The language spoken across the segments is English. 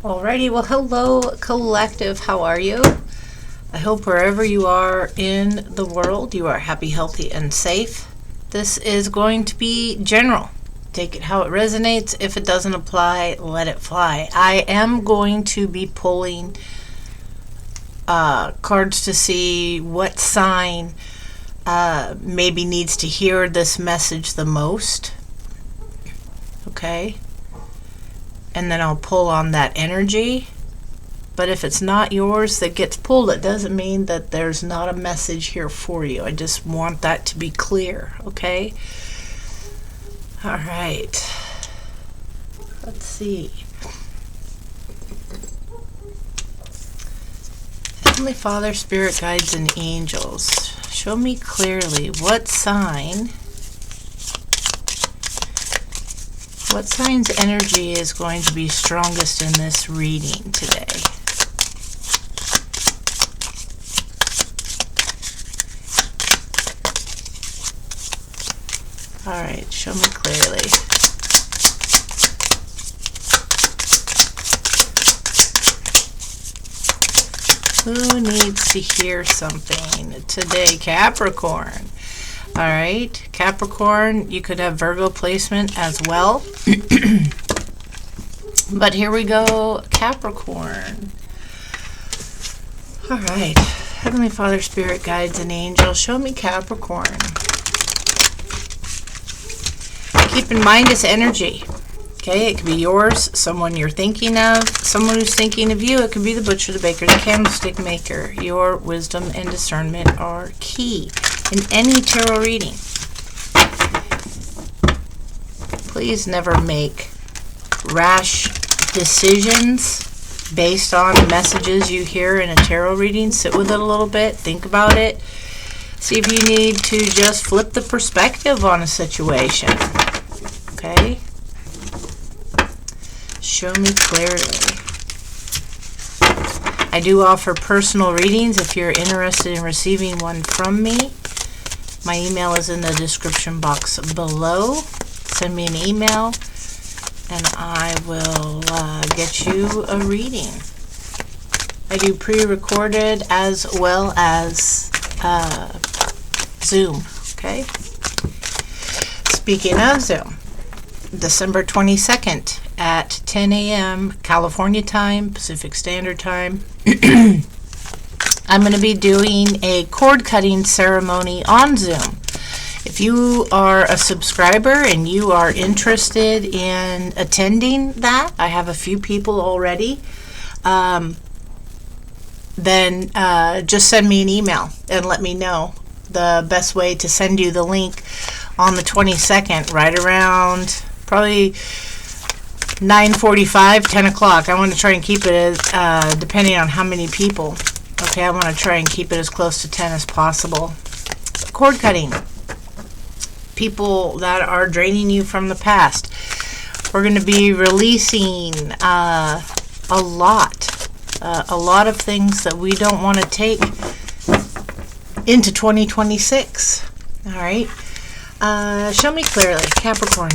Alrighty, well, hello, collective. How are you? I hope wherever you are in the world, you are happy, healthy, and safe. This is going to be general. Take it how it resonates. If it doesn't apply, let it fly. I am going to be pulling cards to see what sign maybe needs to hear this message the most. Okay? And then I'll pull on that energy. But if it's not yours that gets pulled, it doesn't mean that there's not a message here for you. I just want that to be clear, okay? All right. Let's see. Heavenly Father, Spirit Guides, and Angels, show me clearly what sign's energy is going to be strongest in this reading today. All right, show me clearly. Who needs to hear something today? Capricorn. All right, Capricorn, you could have Virgo placement as well. But here we go, Capricorn. All right, Heavenly Father, Spirit Guides, and Angels, show me Capricorn. Keep in mind it's energy. Okay, it could be yours, someone you're thinking of, someone who's thinking of you. It could be the butcher, the baker, the candlestick maker. Your wisdom and discernment are key in any tarot reading. Please never make rash decisions based on messages you hear in a tarot reading. Sit with it a little bit, think about it. See if you need to just flip the perspective on a situation. Okay? Show me clearly. I do offer personal readings if you're interested in receiving one from me. My email is in the description box below. Send me an email and I will get you a reading. I do pre-recorded as well as Zoom. Okay? Speaking of Zoom, December 22nd at 10 a.m. California time, Pacific Standard Time. I'm going to be doing a cord cutting ceremony on Zoom. If you are a subscriber and you are interested in attending that, I have a few people already, then just send me an email and let me know the best way to send you the link on the 22nd, right around probably 9:45, 10 o'clock. I want to try and keep it as, depending on how many people. Okay, I want to try and keep it as close to 10 as possible. Cord cutting. People that are draining you from the past. We're going to be releasing a lot of things that we don't want to take into 2026. All right. Show me clearly, Capricorn.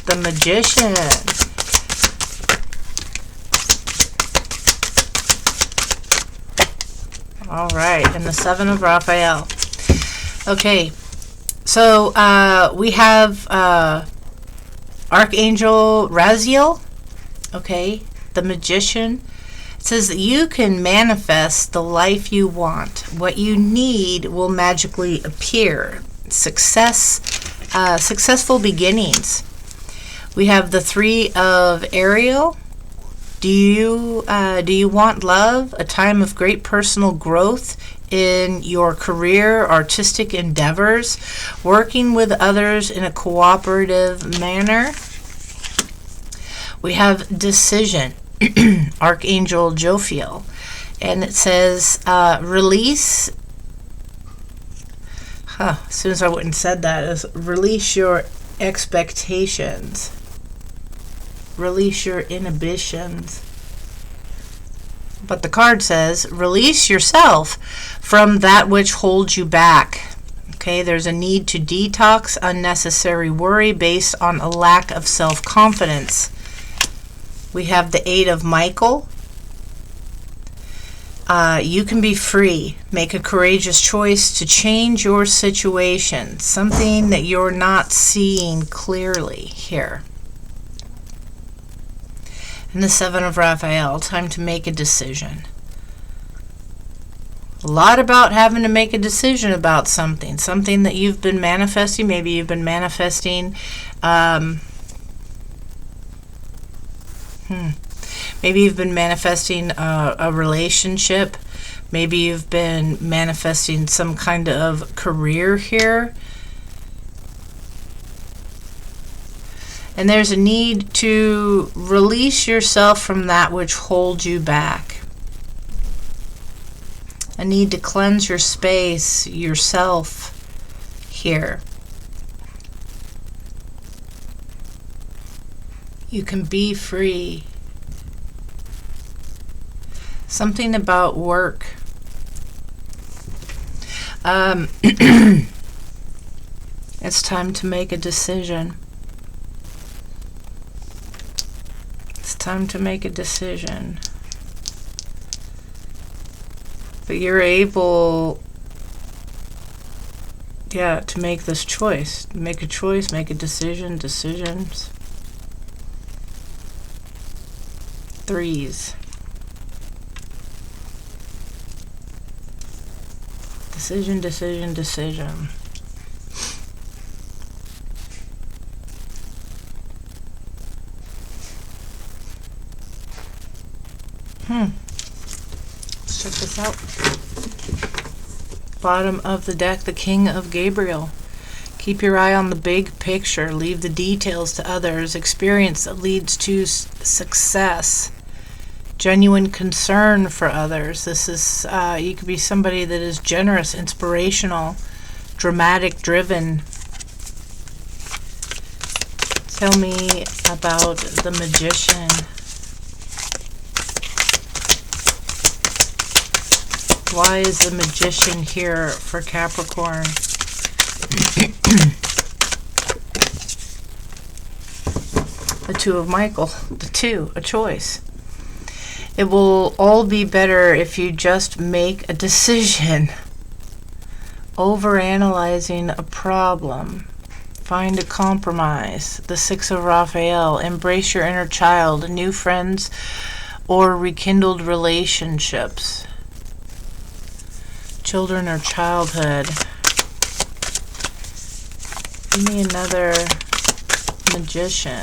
The Magician. All right, and the Seven of Raphael. Okay, so we have Archangel Raziel. Okay, the Magician. It says that you can manifest the life you want. What you need will magically appear. Successful beginnings. We have the Three of Ariel. Do you want love? A time of great personal growth in your career, artistic endeavors, working with others in a cooperative manner. We have Decision, Archangel Jophiel, and it says release. As soon as I went and said that, is release your expectations. Release your inhibitions. But the card says, release yourself from that which holds you back. Okay, there's a need to detox unnecessary worry based on a lack of self-confidence. We have the 8 of Michael. You can be free. Make a courageous choice to change your situation. Something that you're not seeing clearly here. And the 7 of Raphael. Time to make a decision. A lot about having to make a decision about something. Something that you've been manifesting. Maybe you've been manifesting... Maybe you've been manifesting a relationship. Maybe you've been manifesting some kind of career here. And there's a need to release yourself from that which holds you back. A need to cleanse your space, yourself here. You can be free. Something about work. It's time to make a decision. It's time to make a decision. But you're able, to make this choice. Make a choice, make a decision, decisions. 3s. Decision, decision, decision. Let's check this out. Bottom of the deck, the King of Gabriel. Keep your eye on the big picture. Leave the details to others. Experience that leads to success. Genuine concern for others. This is, you could be somebody that is generous, inspirational, dramatic, driven. Tell me about the Magician. Why is the Magician here for Capricorn? The 2 of Michael. The 2, a choice. It will all be better if you just make a decision. Overanalyzing a problem. Find a compromise. The 6 of Raphael. Embrace your inner child. New friends or rekindled relationships. Children or childhood. Give me another Magician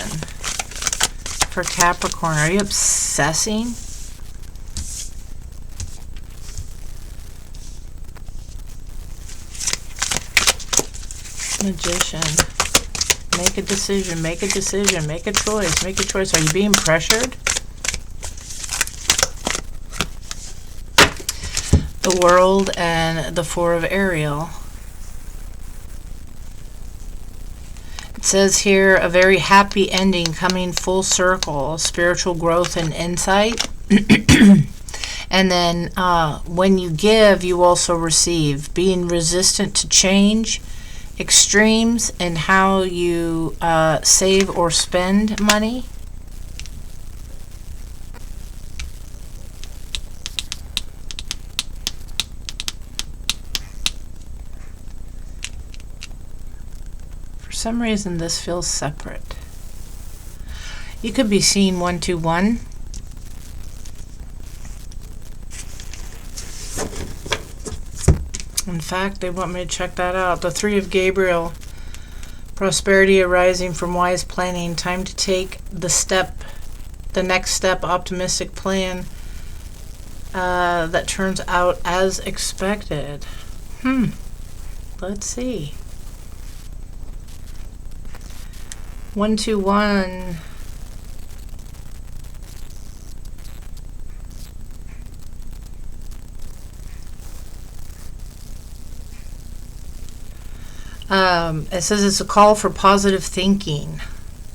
for Capricorn. Are you obsessing? Magician. Make a decision, make a decision, make a choice, make a choice. Are you being pressured? The World and the 4 of Ariel. It says here, a very happy ending coming full circle, spiritual growth and insight. And then when you give, you also receive. Being resistant to change. Extremes in how you save or spend money. For some reason this feels separate. You could be seeing 121. In fact, they want me to check that out. The 3 of Gabriel. Prosperity arising from wise planning. Time to take the next step, optimistic plan that turns out as expected. Let's see. 121. It says it's a call for positive thinking,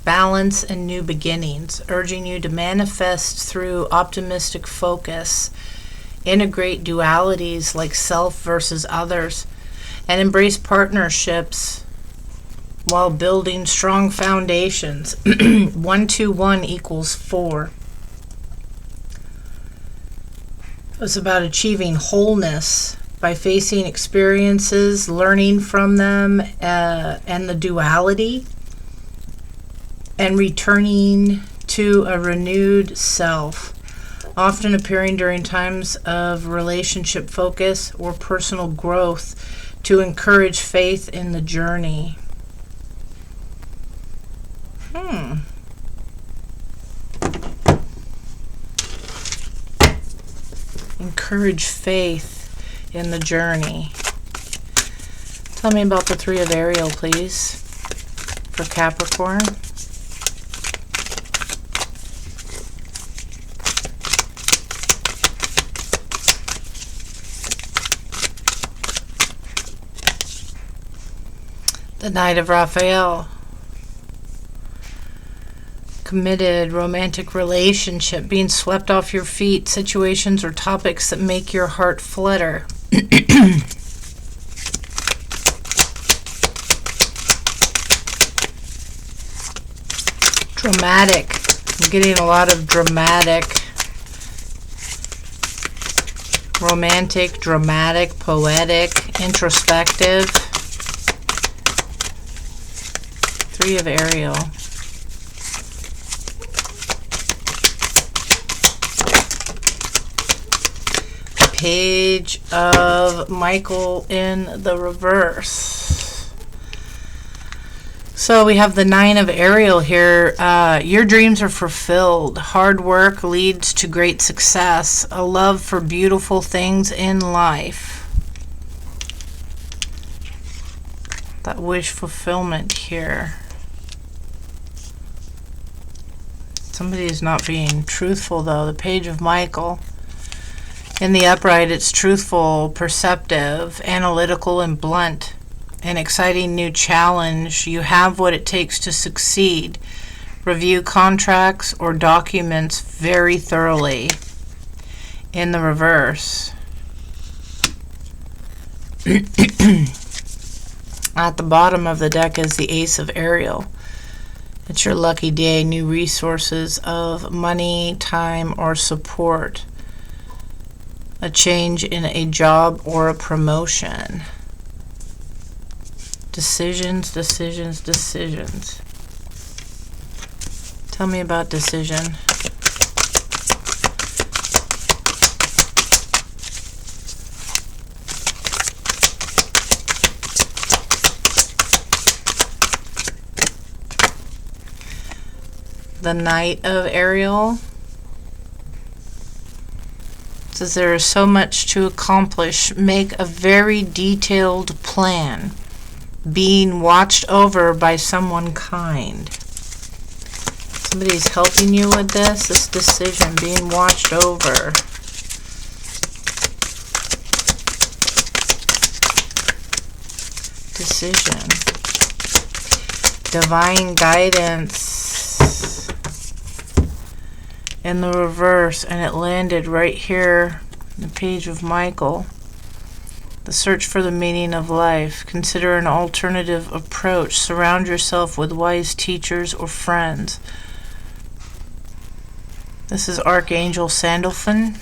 balance, and new beginnings, urging you to manifest through optimistic focus, integrate dualities like self versus others, and embrace partnerships while building strong foundations. 1 2 1 equals 4. It's about achieving wholeness by facing experiences, learning from them, and the duality, and returning to a renewed self, often appearing during times of relationship focus or personal growth to encourage faith in the journey. Encourage faith in the journey. Tell me about the Three of Ariel, please, for Capricorn. The Knight of Raphael. Committed romantic relationship, being swept off your feet, situations or topics that make your heart flutter. Dramatic. I'm getting a lot of dramatic. Romantic, dramatic, poetic, introspective. Three of Ariel. Page of Michael in the reverse. So we have the Nine of Ariel here. Your dreams are fulfilled. Hard work leads to great success. A love for beautiful things in life. That wish fulfillment here. Somebody is not being truthful, though. The Page of Michael. In the upright, it's truthful, perceptive, analytical, and blunt. An exciting new challenge. You have what it takes to succeed. Review contracts or documents very thoroughly. In the reverse. At the bottom of the deck is the Ace of Ariel. It's your lucky day. New resources of money, time, or support. A change in a job or a promotion. Decisions, decisions, decisions. Tell me about decision. The Knight of Ariel. Says there is so much to accomplish. Make a very detailed plan. Being watched over by someone kind. Somebody's helping you with this decision, being watched over. Decision. Divine guidance. In the reverse, and it landed right here, the Page of Michael. The search for the meaning of life. Consider an alternative approach. Surround yourself with wise teachers or friends. This is Archangel Sandalphon.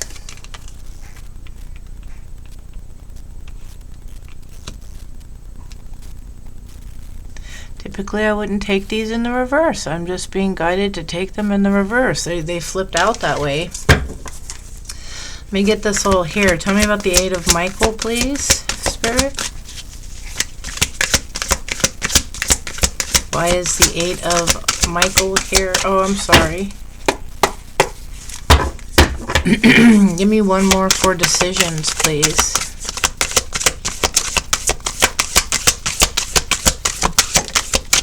Typically, I wouldn't take these in the reverse. I'm just being guided to take them in the reverse. They flipped out that way. Let me get this all here. Tell me about the Eight of Michael, please, Spirit. Why is the Eight of Michael here? Oh, I'm sorry. Give me one more for decisions, please.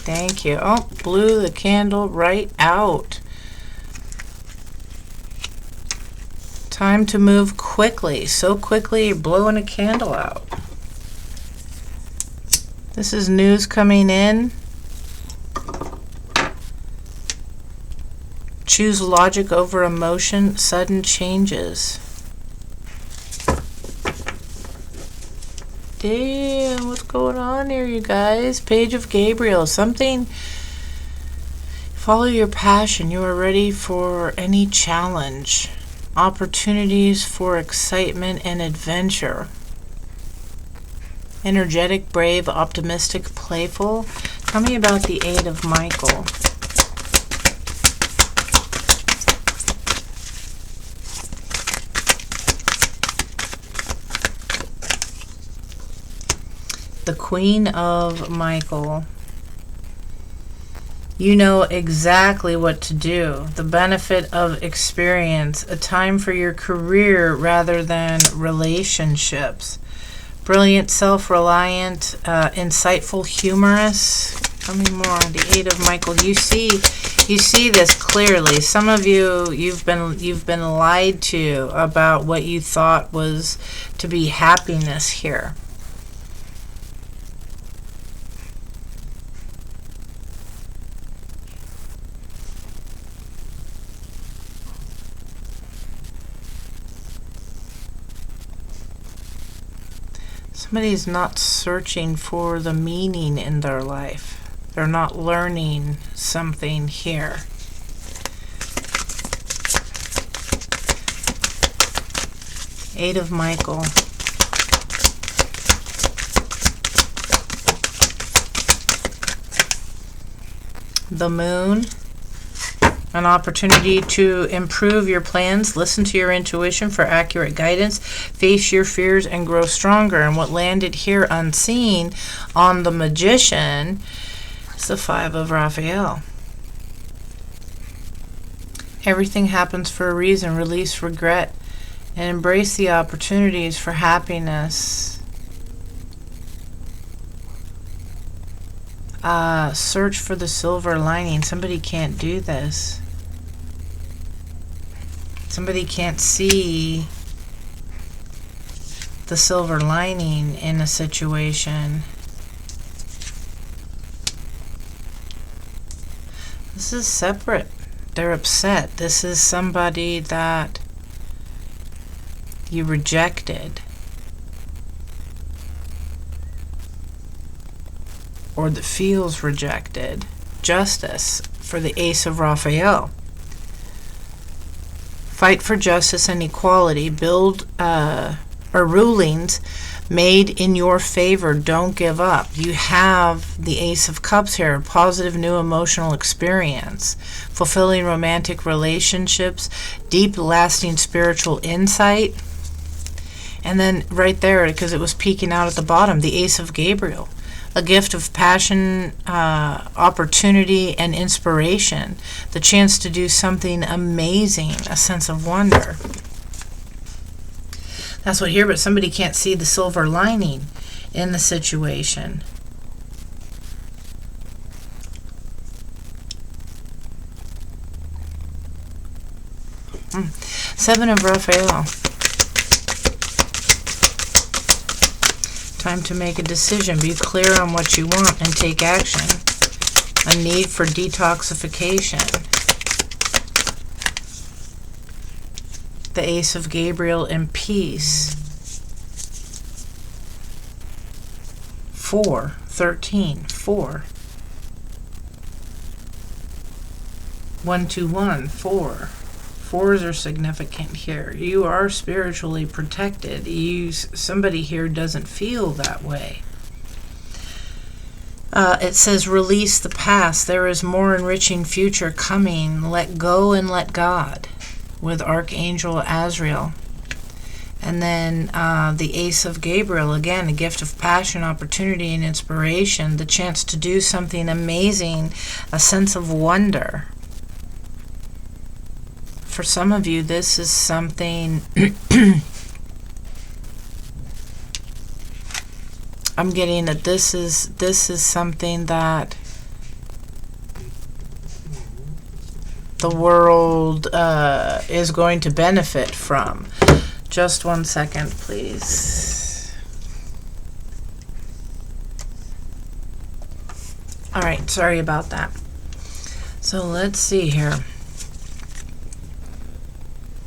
Thank you. Oh, blew the candle right out. Time to move quickly. So quickly, you're blowing a candle out. This is news coming in. Choose logic over emotion. Sudden changes. Damn, what's going on here, you guys? Page of Gabriel. Something. Follow your passion. You are ready for any challenge. Opportunities for excitement and adventure. Energetic, brave, optimistic, playful. Tell me about the Eight of Michael. The Queen of Michael. You know exactly what to do. The benefit of experience. A time for your career rather than relationships. Brilliant, self-reliant, insightful, humorous. Tell me more. The Eight of Michael. You see this clearly. Some of you, you've been lied to about what you thought was to be happiness here. Somebody's not searching for the meaning in their life. They're not learning something here. Eight of Michael. The Moon. An opportunity to improve your plans, listen to your intuition for accurate guidance, face your fears, and grow stronger. And what landed here unseen on the Magician is the Five of Raphael. Everything happens for a reason. Release regret and embrace the opportunities for happiness. Search for the silver lining. Somebody can't do this. Somebody can't see the silver lining in a situation. This is separate. They're upset. This is somebody that you rejected. Or that feels rejected. Justice for the Ace of Raphael. Fight for justice and equality. Build rulings made in your favor. Don't give up. You have the Ace of Cups here. Positive new emotional experience. Fulfilling romantic relationships. Deep lasting spiritual insight. And then right there, because it was peeking out at the bottom, the Ace of Gabriel. A gift of passion, opportunity, and inspiration. The chance to do something amazing. A sense of wonder. That's what here, but somebody can't see the silver lining in the situation. Seven of Raphael. Time to make a decision. Be clear on what you want and take action. A need for detoxification. The Ace of Gabriel and peace. 4, 13, 4. 1, 2, 1, 4. Fours are significant here. You are spiritually protected. Somebody here doesn't feel that way. It says release the past. There is more enriching future coming. Let go and let God with Archangel Azrael. And then the Ace of Gabriel, again, a gift of passion, opportunity, and inspiration. The chance to do something amazing. A sense of wonder. For some of you, this is something I'm getting that this is something that the world is going to benefit from. Just 1 second, please. All right, sorry about that. So let's see here.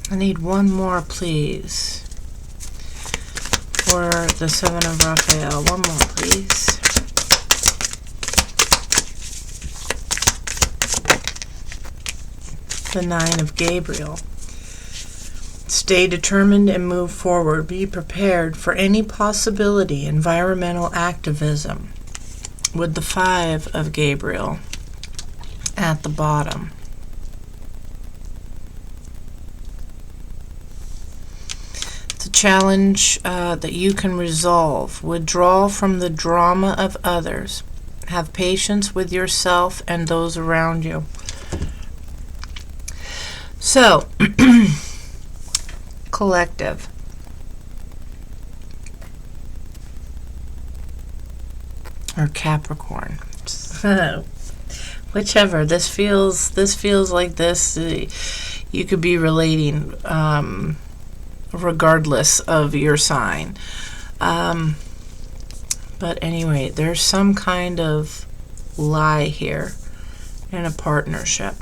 I need one more, please. for the 7 of Raphael. One more, please. The 9 of Gabriel. Stay determined and move forward. Be prepared for any possibility. Environmental activism. With the 5 of Gabriel at the bottom. It's a challenge that you can resolve. Withdraw from the drama of others. Have patience with yourself and those around you. So, collective. Or Capricorn. Whichever. This feels like this. You could be relating regardless of your sign. But anyway, there's some kind of lie here in a partnership.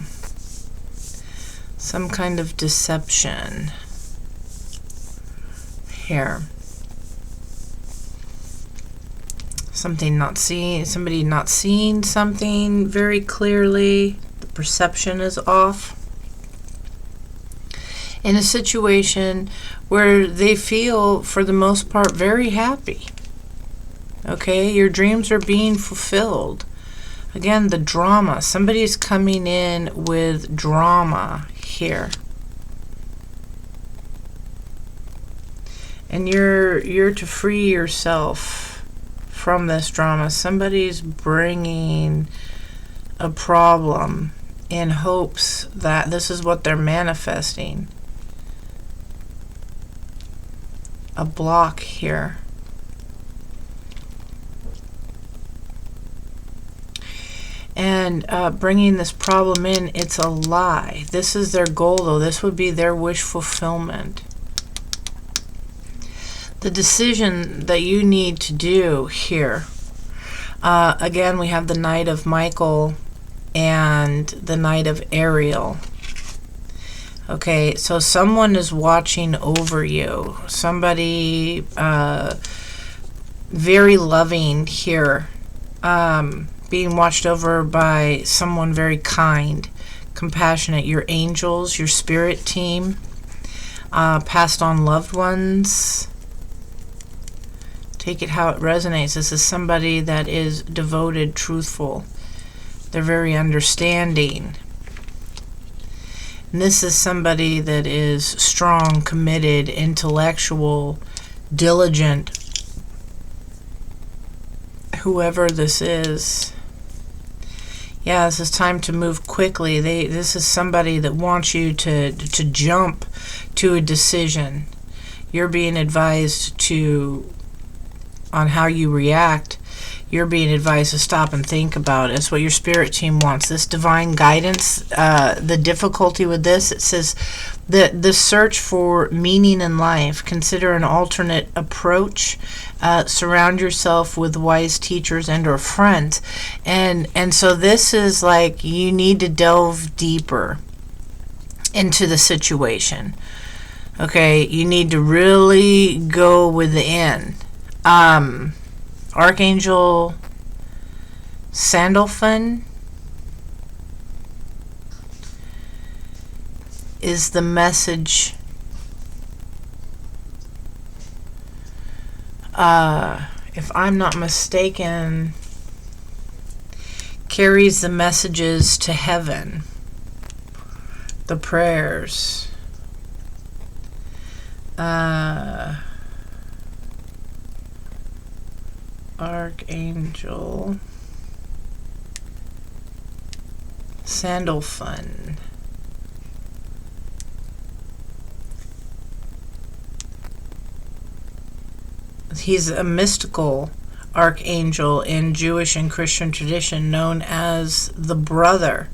Some kind of deception here. Somebody not seeing something very clearly. The perception is off. In a situation where they feel, for the most part, very happy. Okay, your dreams are being fulfilled. Again, the drama. Somebody's coming in with drama here. And you're to free yourself from this drama. Somebody's bringing a problem in hopes that this is what they're manifesting. A block here. And bringing this problem in, it's a lie. This is their goal, though. This would be their wish fulfillment. The decision that you need to do here. Again, we have the Knight of Michael and the Knight of Ariel. Okay, so someone is watching over you. Somebody very loving here. Being watched over by someone very kind, compassionate. Your angels, your spirit team, passed on loved ones. Take it how it resonates. This is somebody that is devoted, truthful. They're very understanding. And this is somebody that is strong, committed, intellectual, diligent. Whoever this is. Yeah, this is time to move quickly. This is somebody that wants you to jump to a decision. You're being advised on how you react. You're being advised to stop and think about it. It's what your spirit team wants. This divine guidance, the difficulty with this, it says the search for meaning in life. Consider an alternate approach. Surround yourself with wise teachers and or friends. And so this is like you need to delve deeper into the situation. Okay, you need to really go within. Archangel Sandalphon is the message. If I'm not mistaken, carries the messages to heaven, the prayers. Archangel Sandalphon. He's a mystical archangel in Jewish and Christian tradition, known as the brother,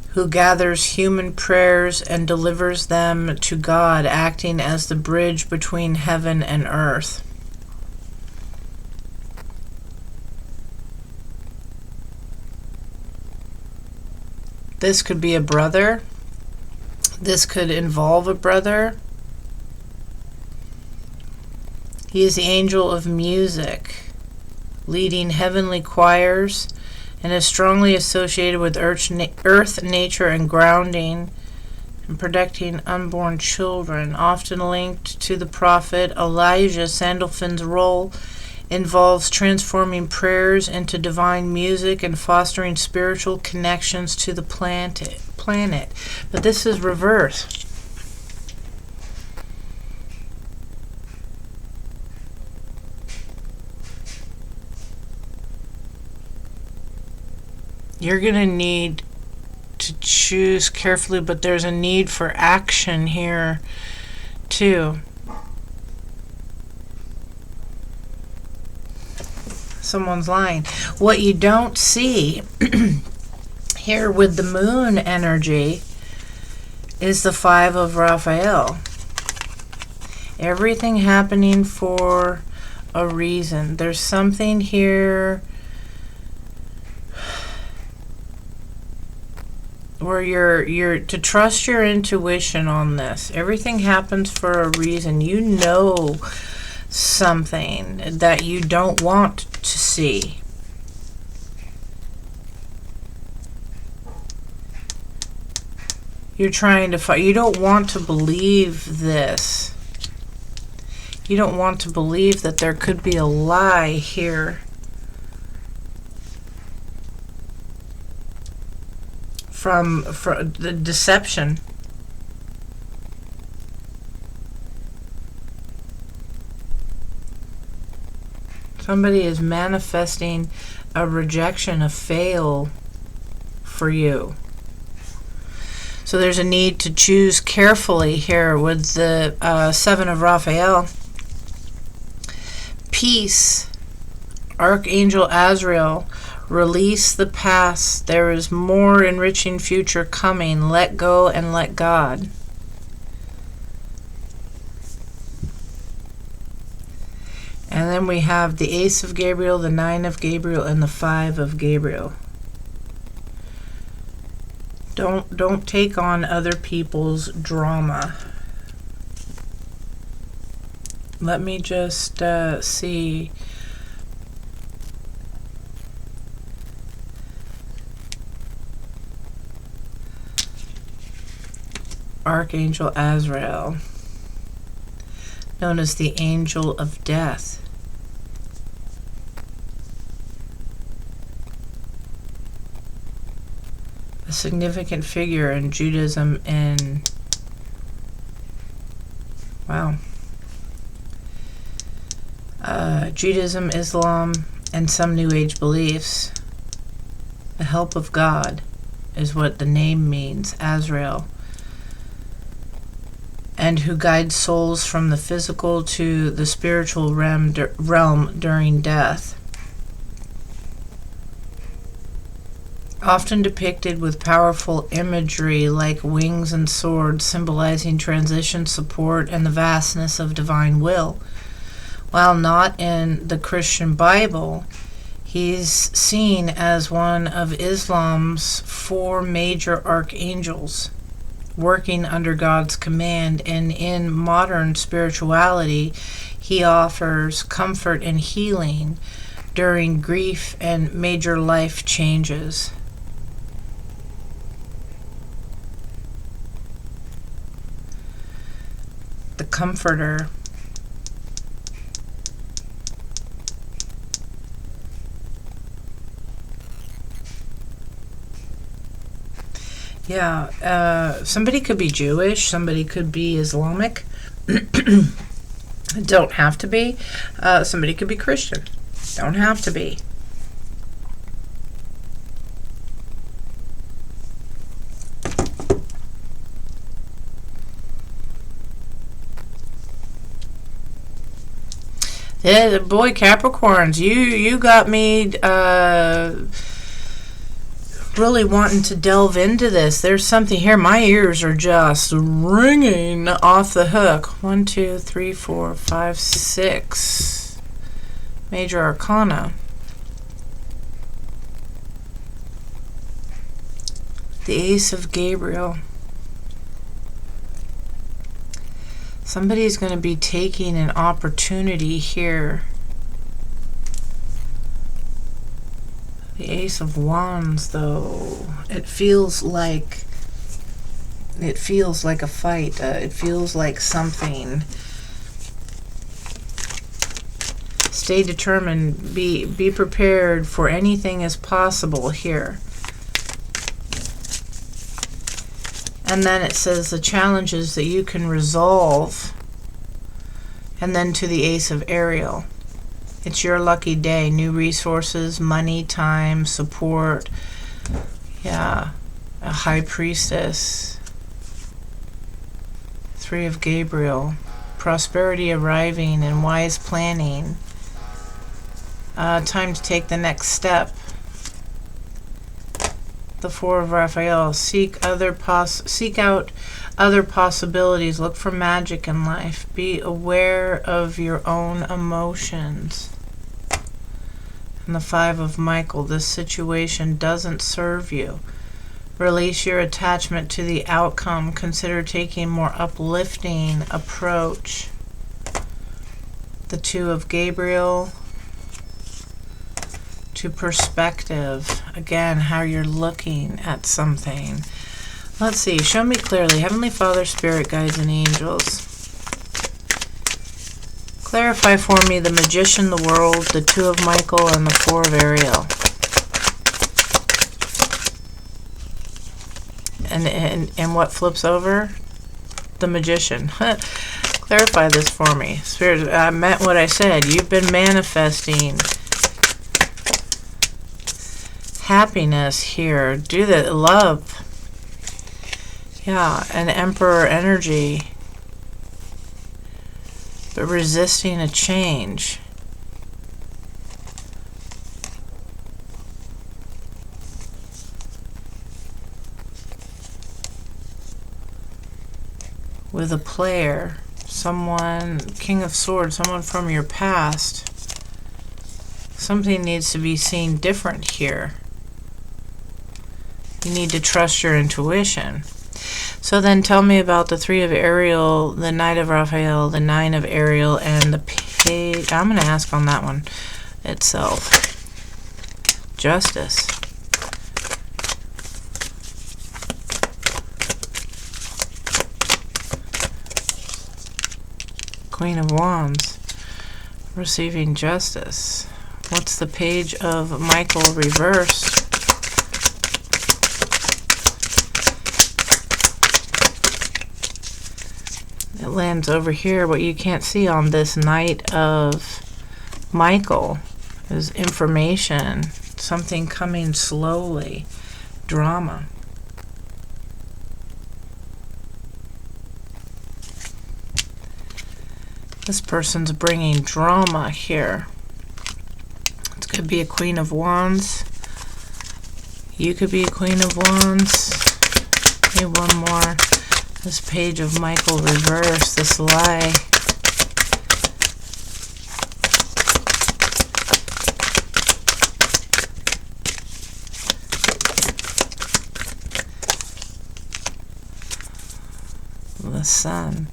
who gathers human prayers and delivers them to God, acting as the bridge between heaven and earth. This could be a brother. This could involve a brother. He is the angel of music, leading heavenly choirs, and is strongly associated with earth, nature, and grounding and protecting unborn children. Often linked to the prophet Elijah, Sandalphon's role involves transforming prayers into divine music and fostering spiritual connections to the planet. But this is reverse. You're going to need to choose carefully, but there's a need for action here too. Someone's lying. What you don't see here with the moon energy is the 5 of Raphael. Everything happening for a reason. There's something here where you're to trust your intuition on this. Everything happens for a reason. You know something that you don't want to see. You're trying to fight. You don't want to believe this. You don't want to believe that there could be a lie here. From the deception. Somebody is manifesting a rejection, a fail for you. So there's a need to choose carefully here with the 7 of Raphael. Peace, Archangel Azrael. Release the past. There is more enriching future coming. Let go and let God. And then we have the Ace of Gabriel, the 9 of Gabriel, and the 5 of Gabriel. Don't take on other people's drama. Let me just see. Archangel Azrael, known as the Angel of Death. A significant figure in Judaism and, wow, Judaism, Islam, and some New Age beliefs. The help of God is what the name means, Azrael. And who guides souls from the physical to the spiritual realm during death. Often depicted with powerful imagery like wings and swords, symbolizing transition, support, and the vastness of divine will. While not in the Christian Bible, he's seen as one of Islam's 4 major archangels, working under God's command, and in modern spirituality, he offers comfort and healing during grief and major life changes. The Comforter. Yeah, somebody could be Jewish, somebody could be Islamic. Don't have to be. Somebody could be Christian. Don't have to be. Yeah, boy, Capricorns, you got me really wanting to delve into this. There's something here. My ears are just ringing off the hook. 1, 2, 3, 4, 5, 6 major arcana. The Ace of Gabriel. Somebody's going to be taking an opportunity here. The Ace of Wands, though, it feels like a fight. It feels like something. Stay determined. Be prepared for anything is possible here. And then it says the challenges that you can resolve. And then to the Ace of Ariel. It's your lucky day. New resources, money, time, support. Yeah. A High Priestess. Three of Gabriel. Prosperity arriving and wise planning. Time to take the next step. The Four of Raphael. Seek out other possibilities. Look for magic in life. Be aware of your own emotions. And the Five of Michael. This situation doesn't serve you. Release your attachment to the outcome. Consider taking a more uplifting approach. The Two of Gabriel. To perspective. Again, how you're looking at something. Let's see. Show me clearly. Heavenly Father, Spirit, Guides, and Angels. Clarify for me the Magician, the World, the Two of Michael, and the Four of Ariel. And what flips over? The Magician. Clarify this for me. Spirit, I meant what I said. You've been manifesting happiness here. Do the love. Yeah, an Emperor energy. But resisting a change. With a player. Someone, King of Swords, someone from your past. Something needs to be seen different here. You need to trust your intuition. So then tell me about the Three of Ariel, the Knight of Raphael, the Nine of Ariel, and the Page. I'm going to ask on that one itself. Justice. Queen of Wands. Receiving justice. What's the Page of Michael reversed? It lands over here. What you can't see on this Knight of Michael is information. Something coming slowly. Drama. This person's bringing drama here. It's going to be a Queen of Wands. You could be a Queen of Wands. Maybe one more. This Page of Michael reverse, this lie. The Sun.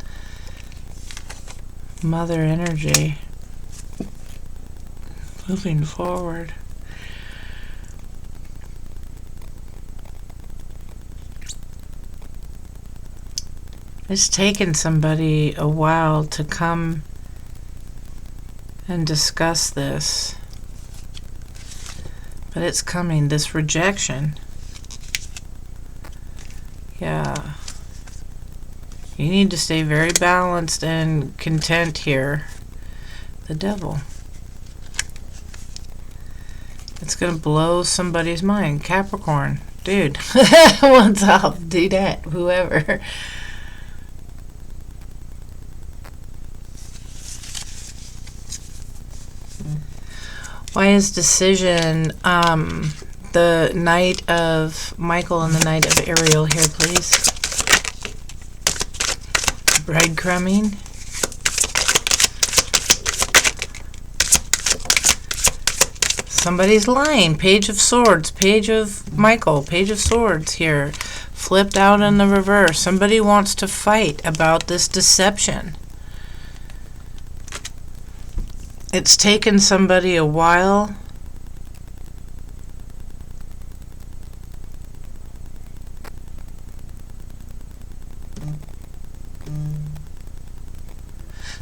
Mother energy. Moving forward. It's taken somebody a while to come and discuss this. But it's coming, this rejection. Yeah. You need to stay very balanced and content here. The Devil. It's going to blow somebody's mind. Capricorn. Dude. What's up? Do that. Whoever. Why is decision the Knight of Michael and the Knight of Ariel here, please? Breadcrumbing. Somebody's lying. Page of Swords. Page of Michael. Page of Swords here. Flipped out in the reverse. Somebody wants to fight about this deception. It's taken somebody a while.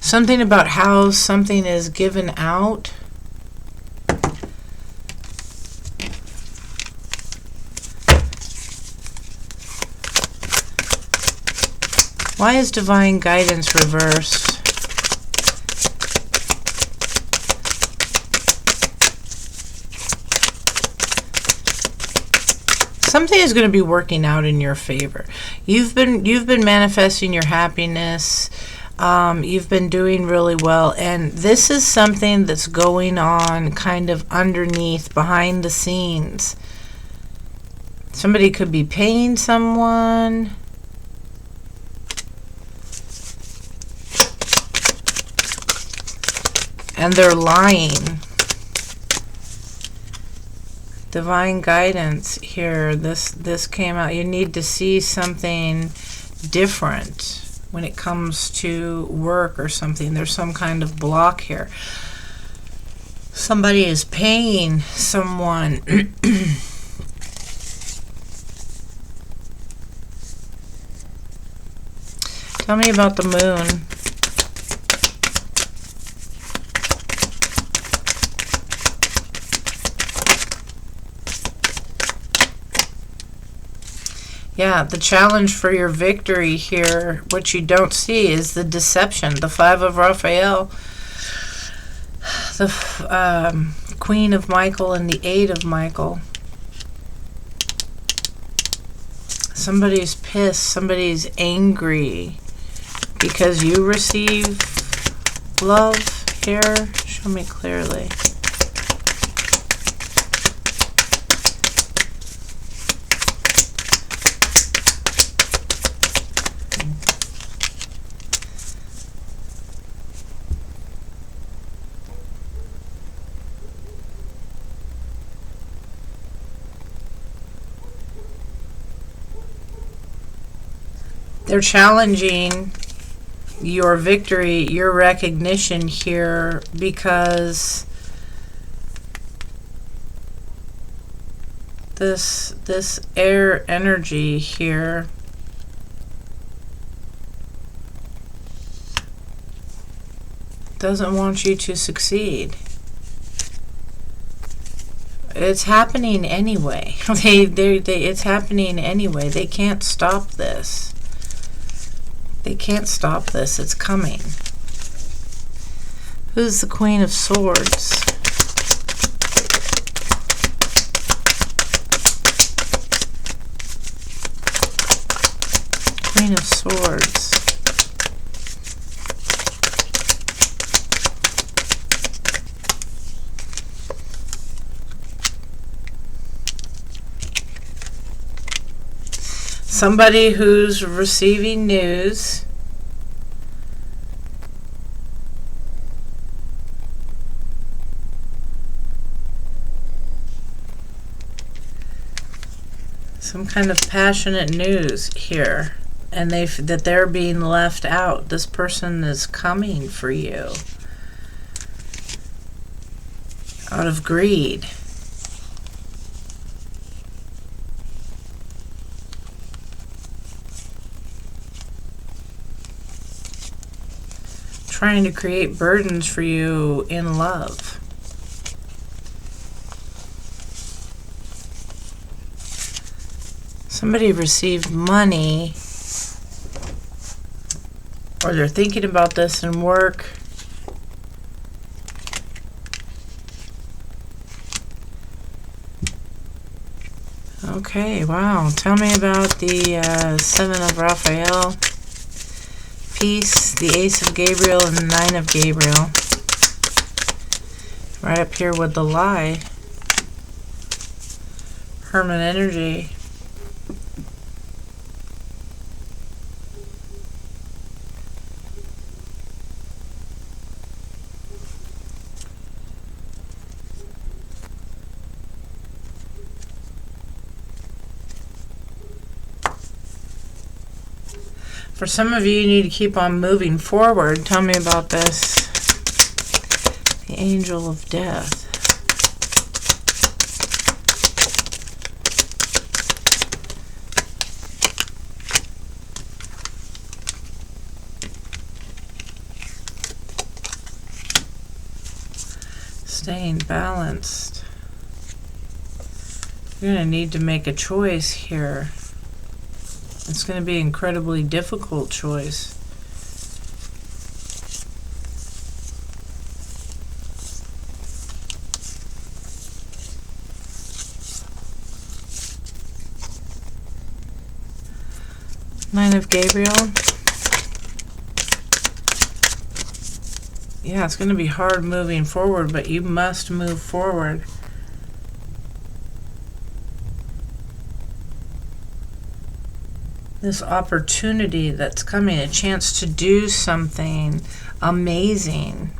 Something about how something is given out. Why is divine guidance reversed? Something is going to be working out in your favor. You've been manifesting your happiness. You've been doing really well, and this is something that's going on kind of underneath, behind the scenes. Somebody could be paying someone. And they're lying. Divine guidance here. This came out. You need to see something different when it comes to work or something. There's some kind of block here. Somebody is paying someone. Tell me about the moon. Yeah, the challenge for your victory here, what you don't see, is the deception. The Five of Raphael, the Queen of Michael, and the Eight of Michael. Somebody's pissed. Somebody's angry because you receive love here. Show me clearly. They're challenging your victory, your recognition here, because this air energy here doesn't want you to succeed. It's happening anyway. It's happening anyway. They can't stop this. They can't stop this. It's coming. Who's the Queen of Swords? Queen of Swords. Somebody who's receiving news. Some kind of passionate news here, and that they're being left out. This person is coming for you out of greed. Trying to create burdens for you in love. Somebody received money, or they're thinking about this in work. Okay, wow. Tell me about the Seven of Raphael. Peace, the Ace of Gabriel, and the Nine of Gabriel. Right up here with the lie. Hermit energy. For some of you, you need to keep on moving forward. Tell me about this. The angel of death. Staying balanced. You're going to need to make a choice here. It's going to be an incredibly difficult choice. Nine of Gabriel. Yeah, it's going to be hard moving forward, but you must move forward. This opportunity that's coming, a chance to do something amazing.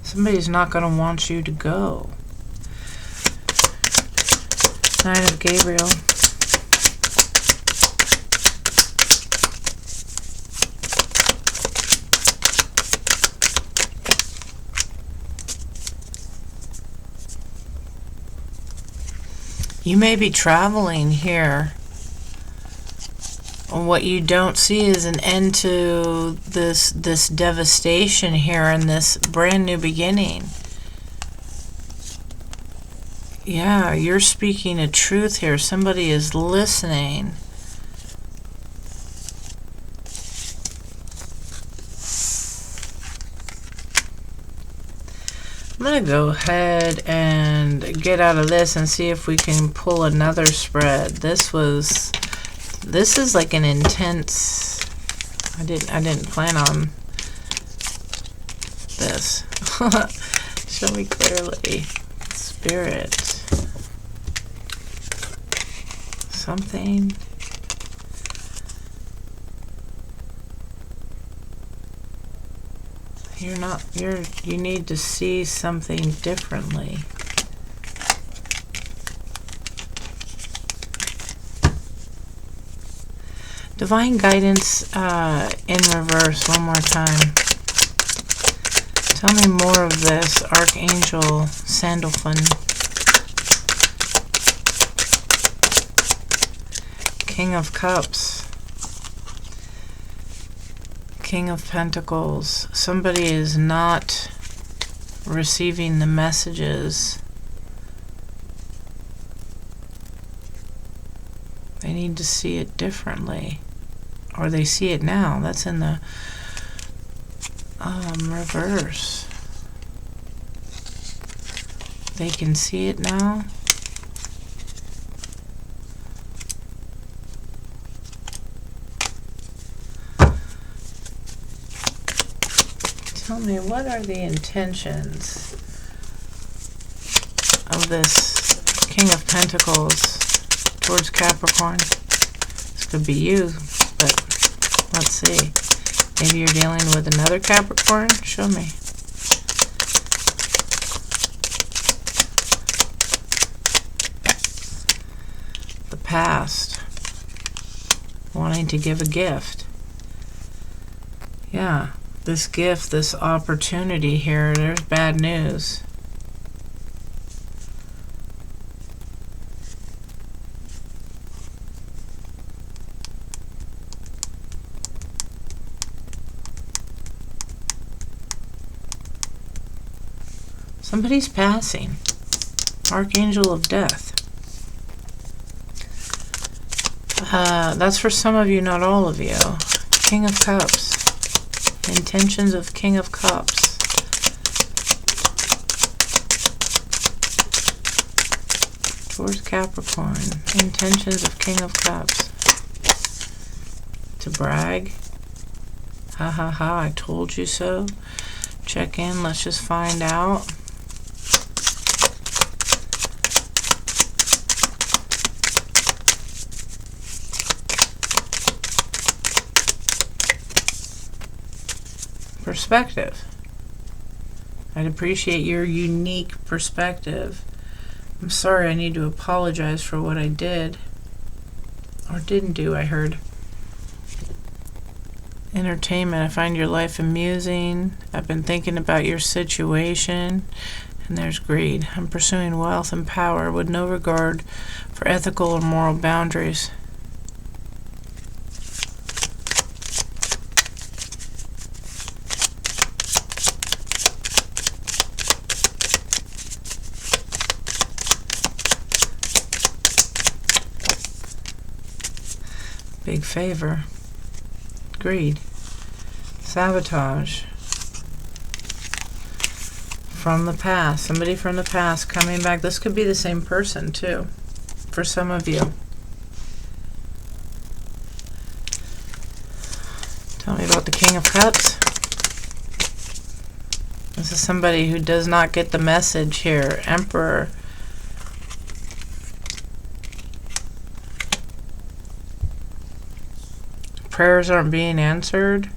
Somebody's not going to want you to go. Nine of Gabriel. You may be traveling here. What you don't see is an end to this devastation here and this brand new beginning. Yeah, you're speaking a truth here. Somebody is listening. I'm going to go ahead and get out of this and see if we can pull another spread. This is like an intense. I didn't plan on this. Show me clearly. Spirit. Something. You need to see something differently. Divine guidance in reverse one more time. Tell me more of this, Archangel Sandalphon. King of Cups. King of Pentacles. Somebody is not receiving the messages. They need to see it differently. Or they see it now. That's in the reverse. They can see it now. Tell me, what are the intentions of this King of Pentacles towards Capricorn? This could be you, but let's see. Maybe you're dealing with another Capricorn? Show me. The past. Wanting to give a gift. Yeah. This gift, this opportunity here, there's bad news. Somebody's passing. Archangel of Death. That's for some of you, not all of you. King of Cups. Intentions of King of Cups. Towards Capricorn. Intentions of King of Cups. To brag. Ha ha ha, I told you so. Check in, let's just find out. Perspective. I'd appreciate your unique perspective. I'm sorry, I need to apologize for what I did. Or didn't do, I heard. Entertainment. I find your life amusing. I've been thinking about your situation. And there's greed. I'm pursuing wealth and power with no regard for ethical or moral boundaries. Big favor. Greed. Sabotage. From the past. Somebody from the past coming back. This could be the same person too, for some of you. Tell me about the King of Cups. This is somebody who does not get the message here. Emperor. Prayers aren't being answered.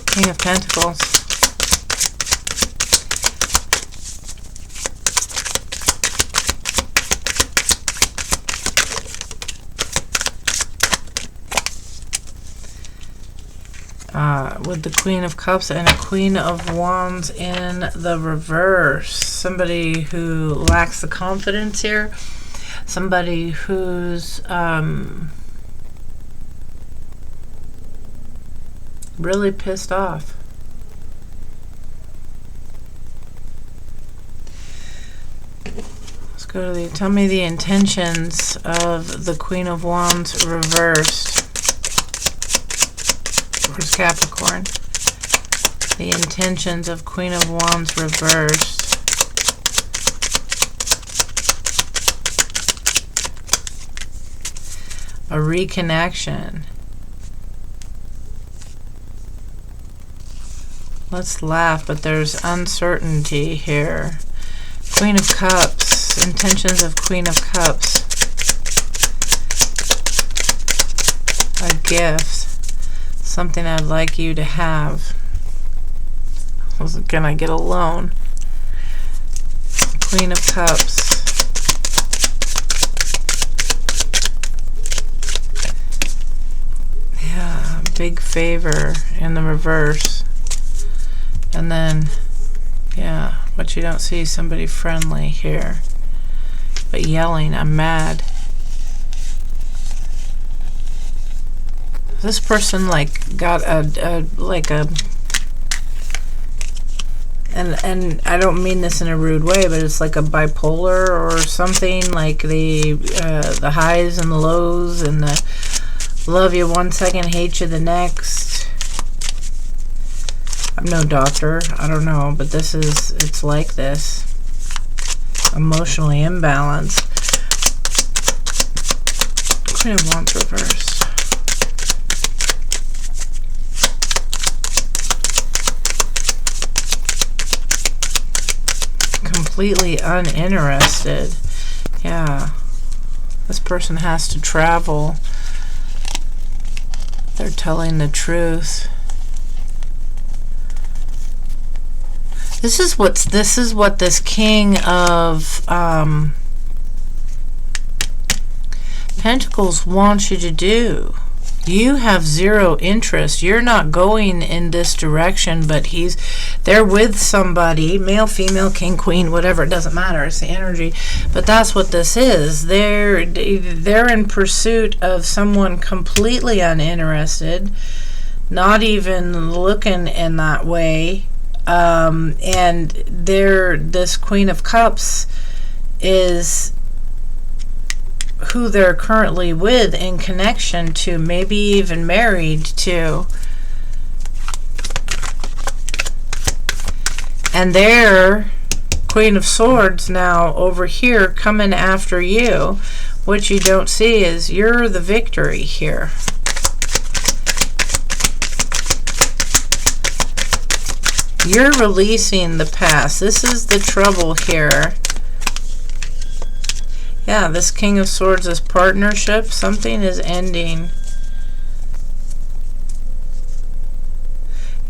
King of Pentacles. With the Queen of Cups and a Queen of Wands in the reverse. Somebody who lacks the confidence here. Somebody who's really pissed off. Let's go to the, tell me the intentions of the Queen of Wands reversed. Where's Capricorn? The intentions of Queen of Wands reversed. A reconnection. Let's laugh, but there's uncertainty here. Queen of Cups. Intentions of Queen of Cups. A gift. Something I'd like you to have. Can I get a loan? Queen of Cups. Yeah, big favor in the reverse. And then, yeah, but you don't see somebody friendly here. But yelling, I'm mad. This person like got a and I don't mean this in a rude way, but it's like a bipolar or something, like the highs and the lows, and the love you one second, hate you the next. I'm no doctor, I don't know, but this is, it's like this. Emotionally imbalanced. Queen of Wands reversed. Completely uninterested. Yeah. This person has to travel. They're telling the truth. This is what this King of Pentacles wants you to do. You have zero interest. You're not going in this direction, but they're with somebody, male, female, king, queen, whatever, it doesn't matter, it's the energy. But that's what this is. They're in pursuit of someone completely uninterested, not even looking in that way. And this Queen of Cups is who they're currently with, in connection to, maybe even married to. And they're Queen of Swords now over here coming after you. What you don't see is you're the victory here. You're releasing the past. This is the trouble here. Yeah, this King of Swords, this partnership, something is ending.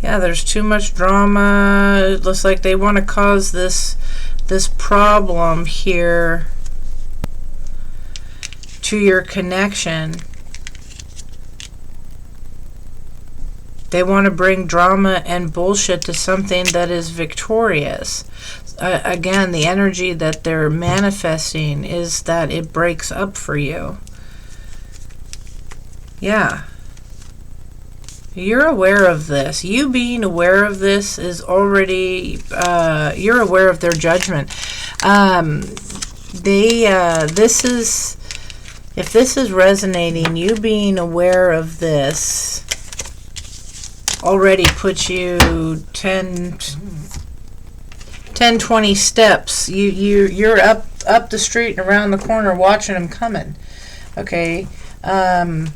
Yeah, there's too much drama. It looks like they want to cause this problem here to your connection. They want to bring drama and bullshit to something that is victorious. Again, the energy that they're manifesting is that it breaks up for you. Yeah. You're aware of this. You being aware of this is already, you're aware of their judgment. If this is resonating, you being aware of this already puts you 10, 20 steps. You're up the street and around the corner watching them coming. Okay. Don't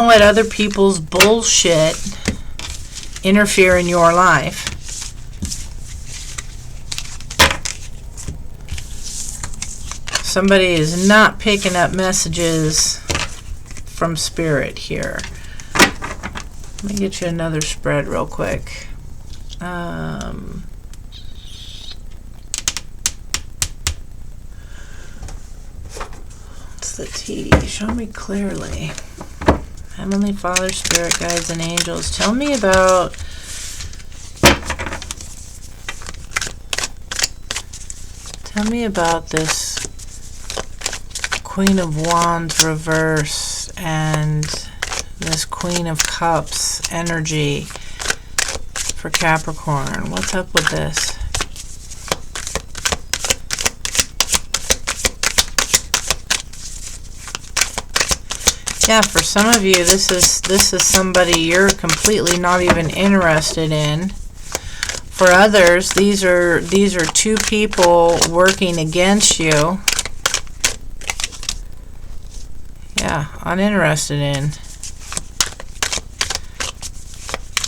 let other people's bullshit interfere in your life. Somebody is not picking up messages from spirit here. Let me get you another spread real quick. What's the T? Show me clearly. Heavenly Father, Spirit Guides, and Angels, tell me about this Queen of Wands reverse and this Queen of Cups energy for Capricorn. What's up with this? Yeah, for some of you, this is somebody you're completely not even interested in. For others, these are two people working against you. Yeah, uninterested in.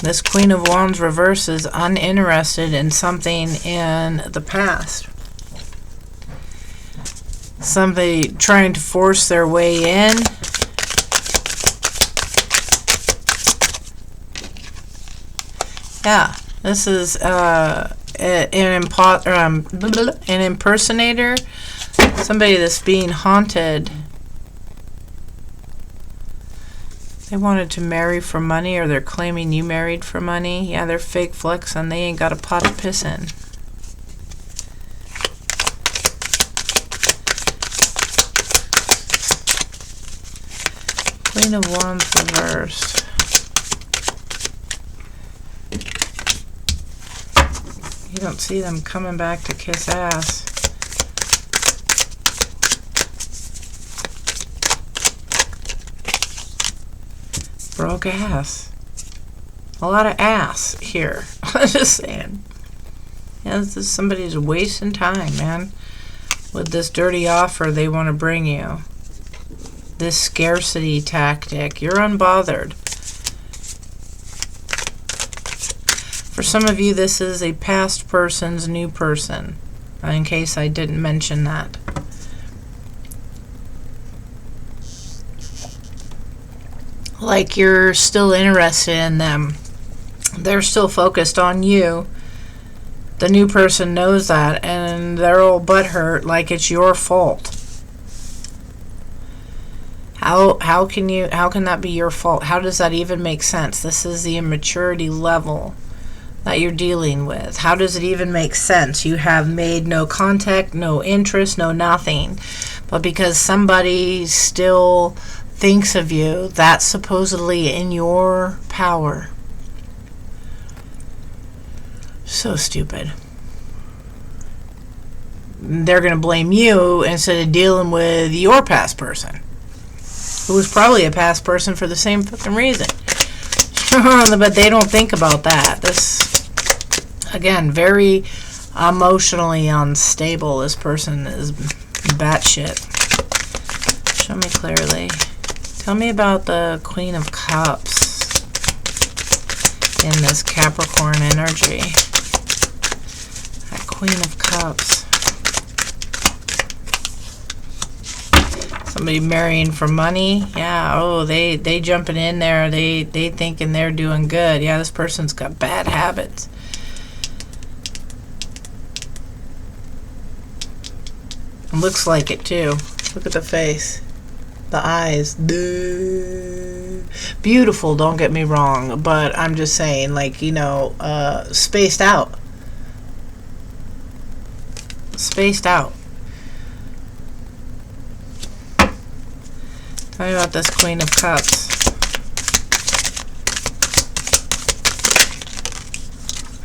This Queen of Wands reverse is uninterested in something in the past. Somebody trying to force their way in. Yeah, this is an impersonator, somebody that's being haunted. They wanted to marry for money, or they're claiming you married for money. Yeah, they're fake flexing. They ain't got a pot of piss in. Queen of Wands reversed. You don't see them coming back to kiss ass. Broke ass. A lot of ass here. I'm just saying. Yeah, this is somebody's wasting time, man. With this dirty offer they want to bring you. This scarcity tactic. You're unbothered. For some of you, this is a past person's new person, in case I didn't mention that. Like you're still interested in them. They're still focused on you. The new person knows that, and they're all butthurt like it's your fault. How can that be your fault? How does that even make sense? This is the immaturity level that you're dealing with. How does it even make sense? You have made no contact, no interest, no nothing. But because somebody still thinks of you, that's supposedly in your power. So stupid. They're going to blame you instead of dealing with your past person, who was probably a past person for the same fucking reason. But they don't think about that. This, again, very emotionally unstable. This person is batshit. Show me clearly. Tell me about the Queen of Cups in this Capricorn energy. That Queen of Cups. Somebody marrying for money. Yeah, oh, they jumping in there. They thinking they're doing good. Yeah, this person's got bad habits. It looks like it too. Look at the face. The eyes. Beautiful, don't get me wrong, but I'm just saying, like, spaced out. Spaced out. Tell me about this Queen of Cups.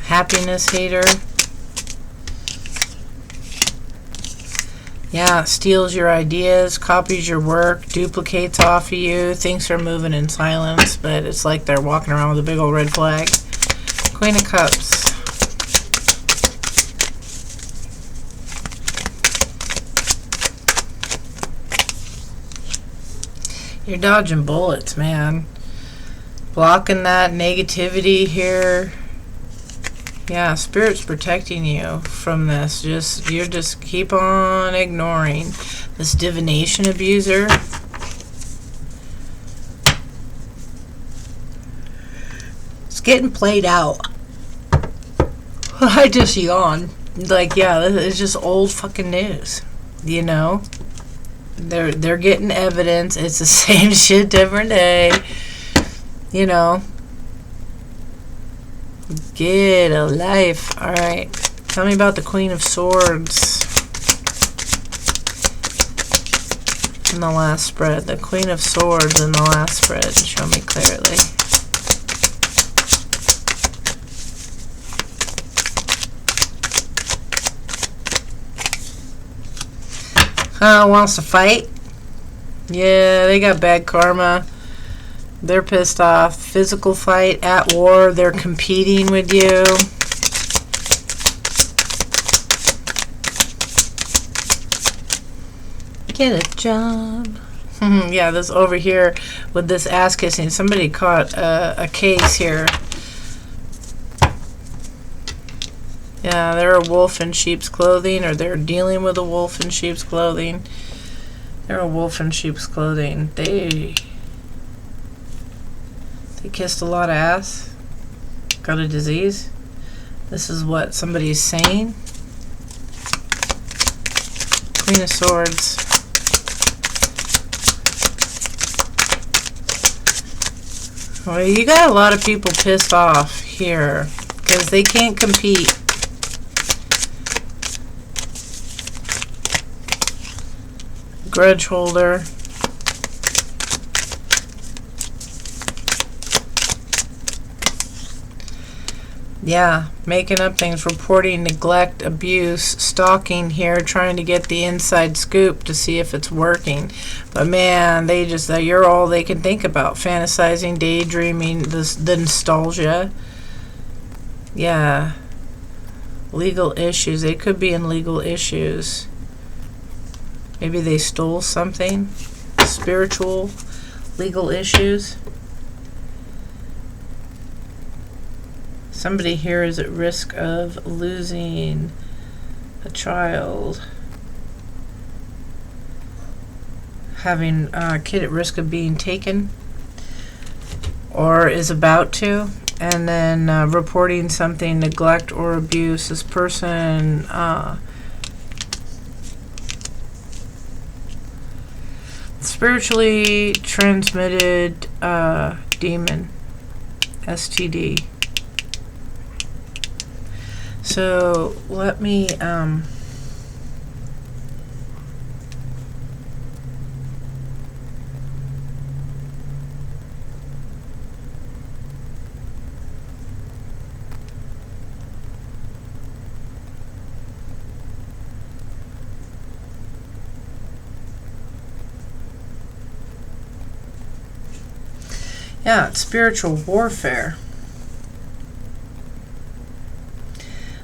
Happiness hater. Yeah, steals your ideas, copies your work, duplicates off of you, thinks they're moving in silence, but it's like they're walking around with a big old red flag. Queen of Cups. You're dodging bullets, man. Blocking that negativity here. Yeah, Spirit's protecting you from this. You just keep on ignoring this divination abuser. It's getting played out. I just yawned. Like, yeah, it's just old fucking news. They're getting evidence. It's the same shit, different day. Get a life. Alright. Tell me about the Queen of Swords in the last spread. The Queen of Swords in the last spread. Show me clearly. Wants to fight. Yeah, they got bad karma. They're pissed off. Physical fight, at war. They're competing with you. Get a job. Yeah, this over here with this ass kissing. Somebody caught a case here. Yeah, they're a wolf in sheep's clothing, or they're dealing with a wolf in sheep's clothing. They're a wolf in sheep's clothing. They kissed a lot of ass. Got a disease. This is what somebody's saying. Queen of Swords. Well, you got a lot of people pissed off here because they can't compete. Grudge holder. Yeah, making up things, reporting neglect, abuse, stalking here, trying to get the inside scoop to see if it's working. But man, you're all they can think about. Fantasizing, daydreaming, the nostalgia. Yeah. Legal issues. They could be in legal issues. Maybe they stole something. Spiritual, legal issues. Somebody here is at risk of losing a child. Having a kid at risk of being taken. Or is about to. And then reporting something, neglect or abuse. This person... spiritually transmitted demon, STD. So let me yeah, it's spiritual warfare.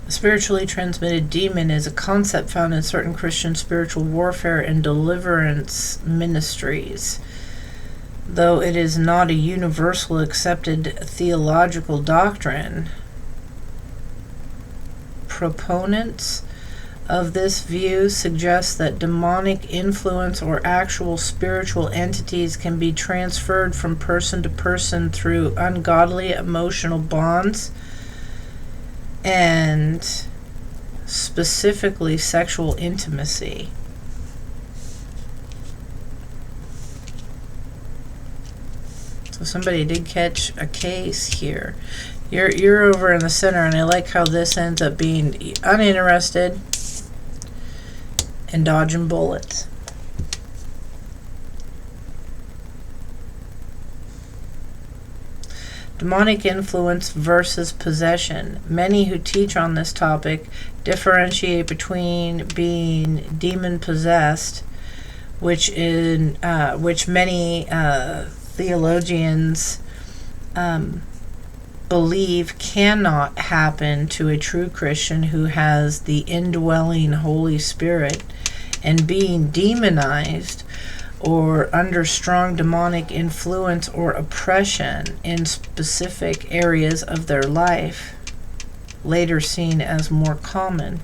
A spiritually transmitted demon is a concept found in certain Christian spiritual warfare and deliverance ministries. Though it is not a universal accepted theological doctrine, proponents of this view suggest that demonic influence or actual spiritual entities can be transferred from person to person through ungodly emotional bonds and specifically sexual intimacy. So somebody did catch a case here. You're over in the center, and I like how this ends up being uninterested and dodging bullets. Demonic influence versus possession. Many who teach on this topic differentiate between being demon possessed, which many theologians believe cannot happen to a true Christian who has the indwelling Holy Spirit, and being demonized or under strong demonic influence or oppression in specific areas of their life, later seen as more common.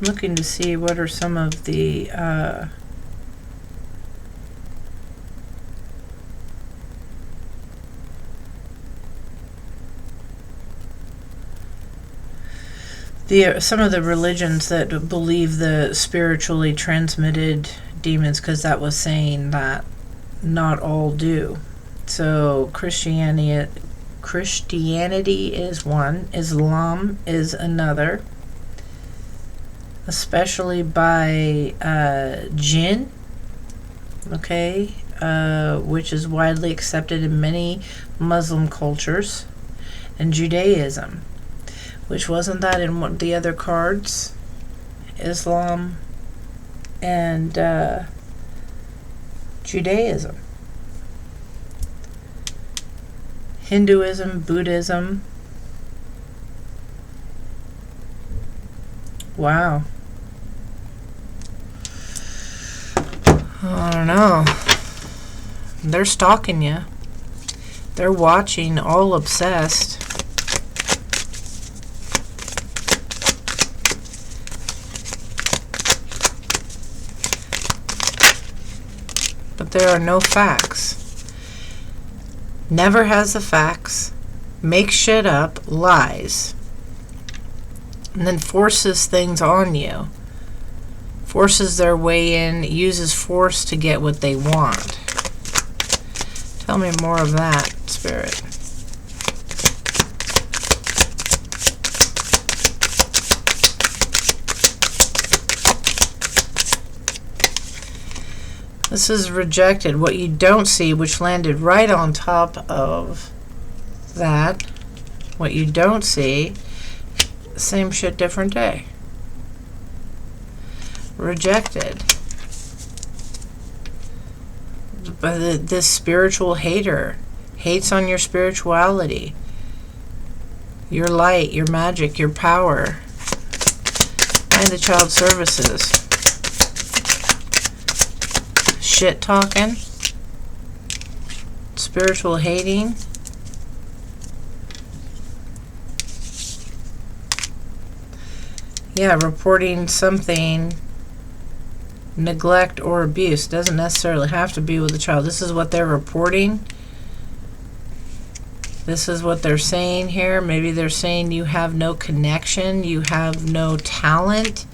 Looking to see what are some of the some of the religions that believe the spiritually transmitted demons, because that was saying that not all do. So Christianity is one, Islam is another, especially by jinn, okay, which is widely accepted in many Muslim cultures, and Judaism, which wasn't that in one of the other cards, Islam and Judaism, Hinduism, Buddhism. Wow. I don't know. They're stalking you. They're watching, all obsessed. But there are no facts. Never has the facts. Makes shit up, lies. And then forces things on you. Forces their way in, uses force to get what they want. Tell me more of that, Spirit. This is rejected. What you don't see, which landed right on top of that. What you don't see, same shit, different day. Rejected. But this spiritual hater hates on your spirituality, your light, your magic, your power, and the child services. Shit talking, spiritual hating. Yeah, reporting something, neglect or abuse. Doesn't necessarily have to be with the child. This is what they're reporting. This is what they're saying here. Maybe they're saying you have no connection, you have no talent,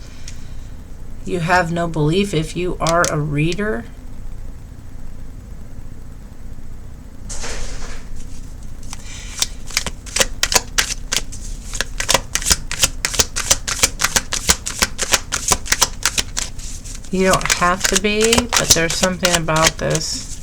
you have no belief if you are a reader. You don't have to be, but there's something about this.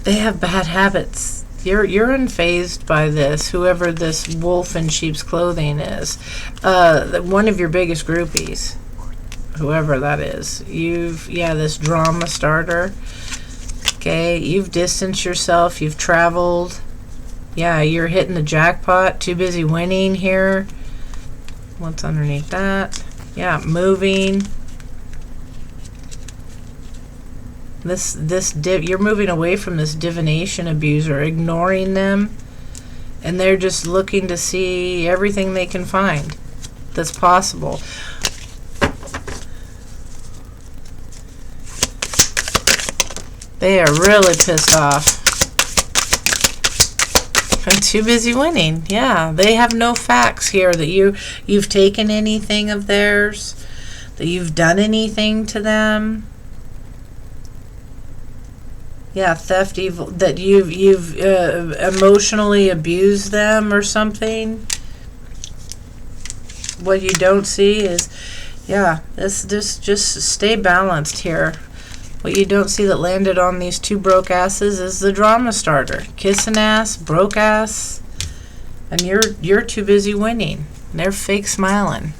They have bad habits. You're unfazed by this, whoever this wolf in sheep's clothing is. One of your biggest groupies, whoever that is. This drama starter. Okay, you've distanced yourself, you've traveled. Yeah, you're hitting the jackpot. Too busy winning here. What's underneath that? Yeah, moving. You're moving away from this divination abuser, ignoring them, and they're just looking to see everything they can find that's possible. They are really pissed off. I'm too busy winning. Yeah, they have no facts here that you've taken anything of theirs, that you've done anything to them. Yeah, theft, evil, that you've emotionally abused them or something. What you don't see is, yeah, this just stay balanced here. What you don't see that landed on these two broke asses is the drama starter. Kissing ass, broke ass, and you're too busy winning. They're fake smiling.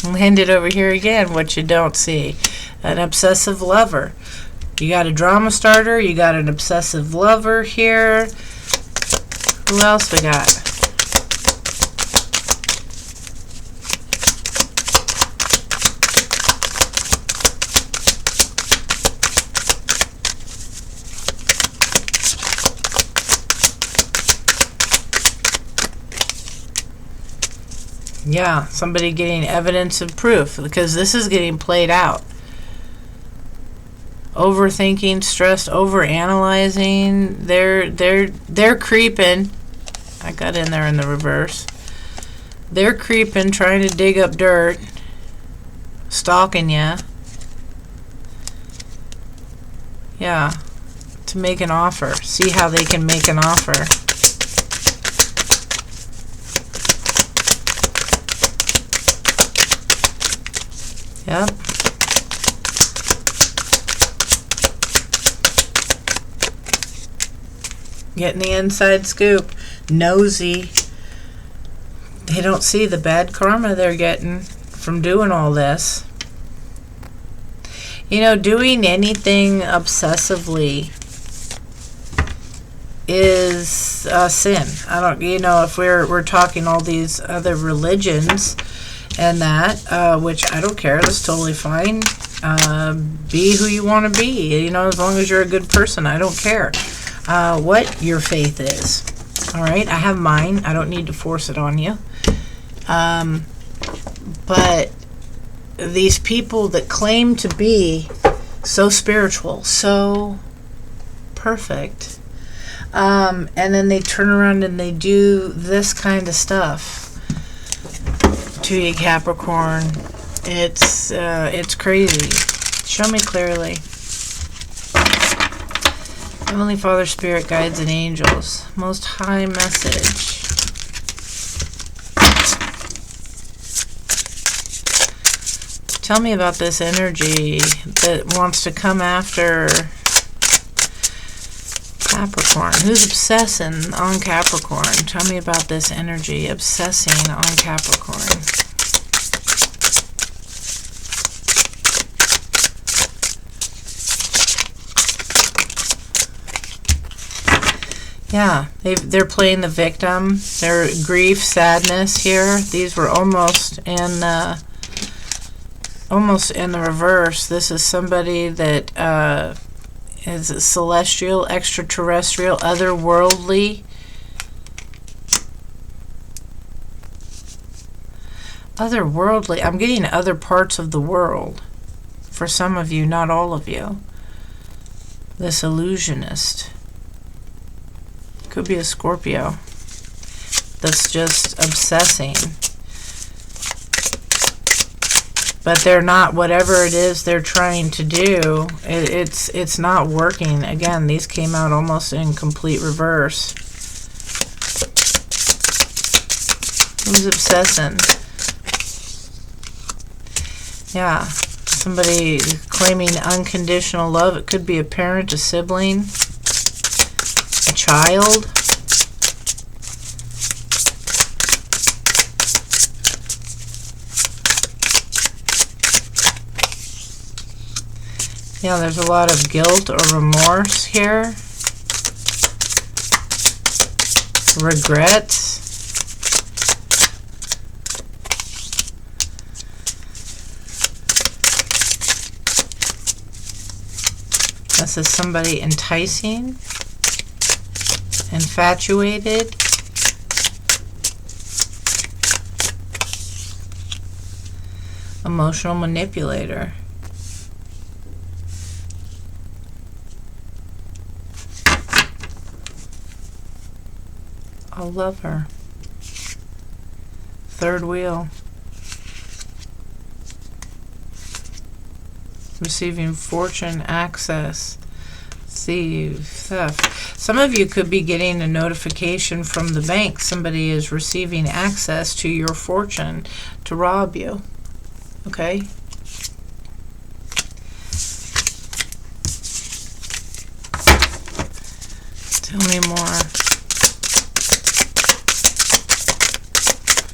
Landed over here again, what you don't see. An obsessive lover. You got a drama starter, you got an obsessive lover here. Who else we got? Yeah, somebody getting evidence of proof, because this is getting played out. Overthinking, stressed, overanalyzing. They're creeping. I got in there in the reverse. They're creeping, trying to dig up dirt, stalking ya. Yeah, to make an offer. See how they can make an offer. Yep. Getting the inside scoop. Nosy. They don't see the bad karma they're getting from doing all this. You know, doing anything obsessively is a sin. I don't, you know, if we're talking all these other religions and that, which I don't care, that's totally fine. Be who you want to be, you know, as long as you're a good person. I don't care what your faith is. All right, I have mine. I don't need to force it on you. But these people that claim to be so spiritual, so perfect, and then they turn around and they do this kind of stuff to you, Capricorn. It's crazy. Show me clearly. Heavenly Father, Spirit, Guides, and Angels, Most High Message. Tell me about this energy that wants to come after Capricorn. Who's obsessing on Capricorn? Tell me about this energy obsessing on Capricorn. Yeah, they're playing the victim. Their grief, sadness here. These were almost in the reverse. This is somebody that is celestial, extraterrestrial, otherworldly. Otherworldly. I'm getting other parts of the world. For some of you, not all of you. This illusionist. Could be a Scorpio that's just obsessing. But they're not, whatever it is they're trying to do, it's not working. Again, these came out almost in complete reverse. Who's obsessing? Yeah, somebody claiming unconditional love. It could be a parent, a sibling, a child. Yeah, there's a lot of guilt or remorse here. Regrets. This is somebody enticing, infatuated. Emotional manipulator. A lover. Third wheel. Receiving fortune, access, thief, theft. Some of you could be getting a notification from the bank. Somebody is receiving access to your fortune to rob you. Okay? Tell me more.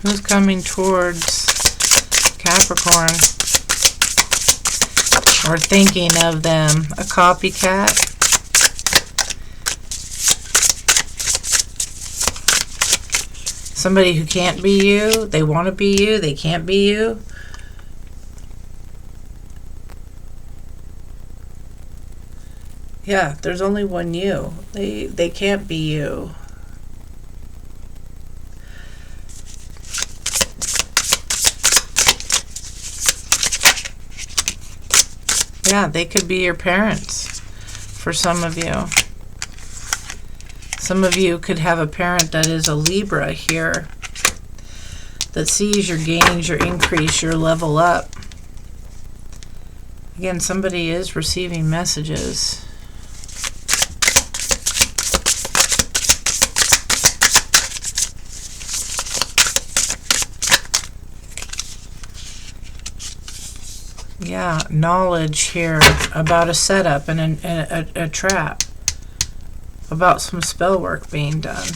Who's coming towards Capricorn? Or thinking of them? A copycat? Somebody who can't be you? They want to be you? They can't be you? Yeah, there's only one you. They can't be you. Yeah, they could be your parents for some of you. Some of you could have a parent that is a Libra here, that sees your gains, your increase, your level up. Again, somebody is receiving messages. Yeah, knowledge here about a setup and a trap, about some spell work being done.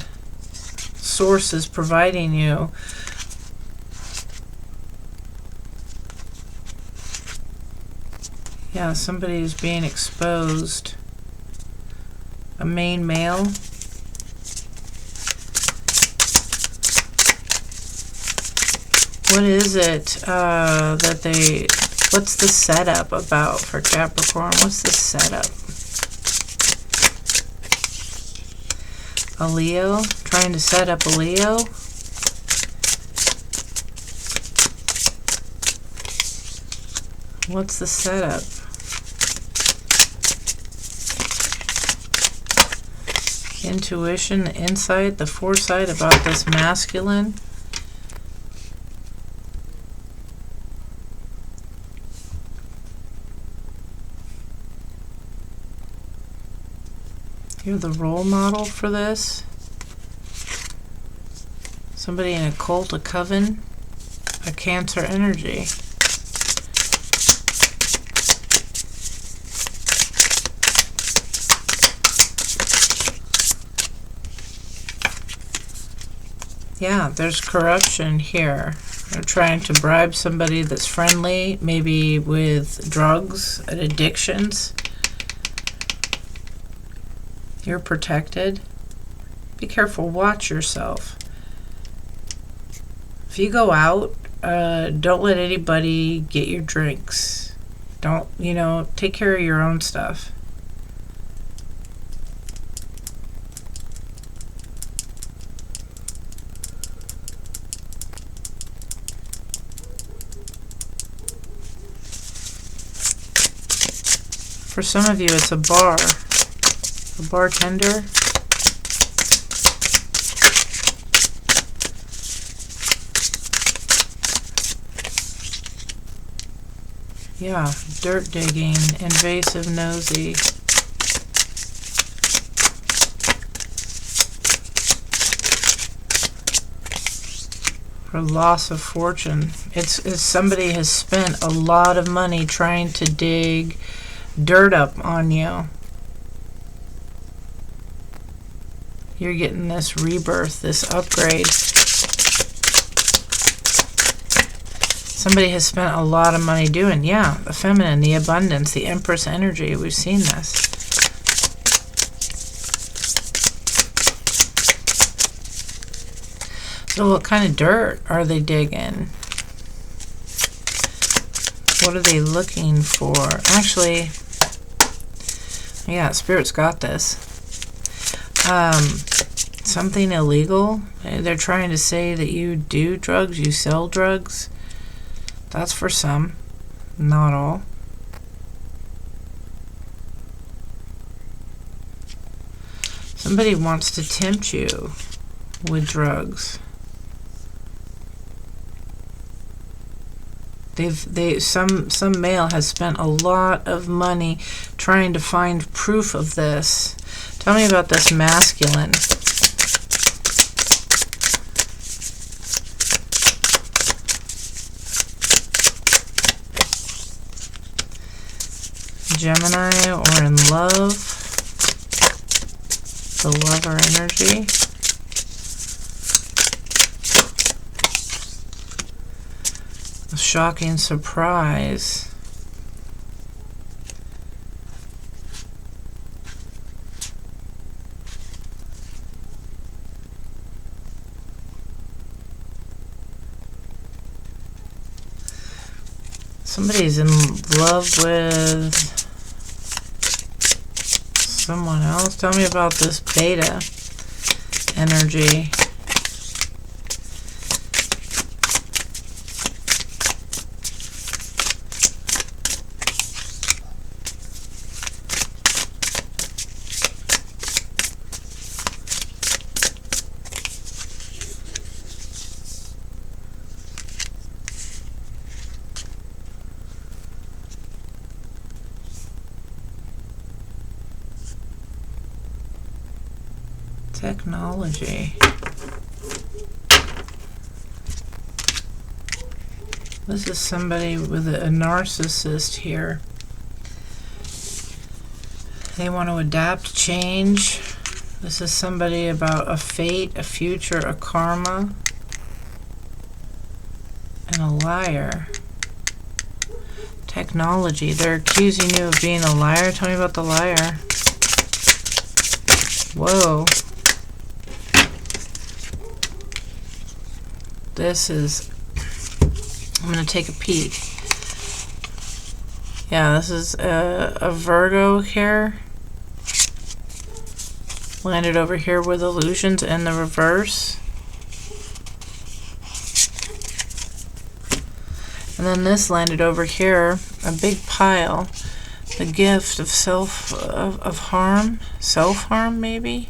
Sources providing you. Yeah, somebody is being exposed. A main male. What is it that they... What's the setup about for Capricorn? What's the setup? A Leo? Trying to set up a Leo? What's the setup? Intuition, the insight, the foresight about this masculine. You're the role model for this. Somebody in a cult, a coven, a Cancer energy. Yeah, there's corruption here. They're trying to bribe somebody that's friendly, maybe with drugs and addictions. You're protected. Be careful. Watch yourself. If you go out, don't let anybody get your drinks. Don't, take care of your own stuff. For some of you, it's a bar. A bartender. Yeah, dirt digging, invasive, nosy. Or loss of fortune. It's somebody has spent a lot of money trying to dig dirt up on you. You're getting this rebirth, this upgrade. Somebody has spent a lot of money doing, yeah, the feminine, the abundance, the Empress energy. We've seen this. So what kind of dirt are they digging? What are they looking for? Actually, yeah, Spirit's got this. Something illegal. They're trying to say that you do drugs, you sell drugs. That's for some, not all. Somebody wants to tempt you. with drugs. Some male has spent a lot of money trying to find proof of this. Tell me about this masculine. Gemini or in love. The lover energy. A shocking surprise. Somebody's in love with someone else. Tell me about this beta energy. Technology. This is somebody with a narcissist here. They want to adapt, change. This is somebody about a fate, a future, a karma, and a liar. Technology. They're accusing you of being a liar. Tell me about the liar. Whoa. This is, I'm going to take a peek. Yeah, this is a Virgo here. Landed over here with illusions in the reverse. And then this landed over here, a big pile. The gift of of harm, self-harm maybe,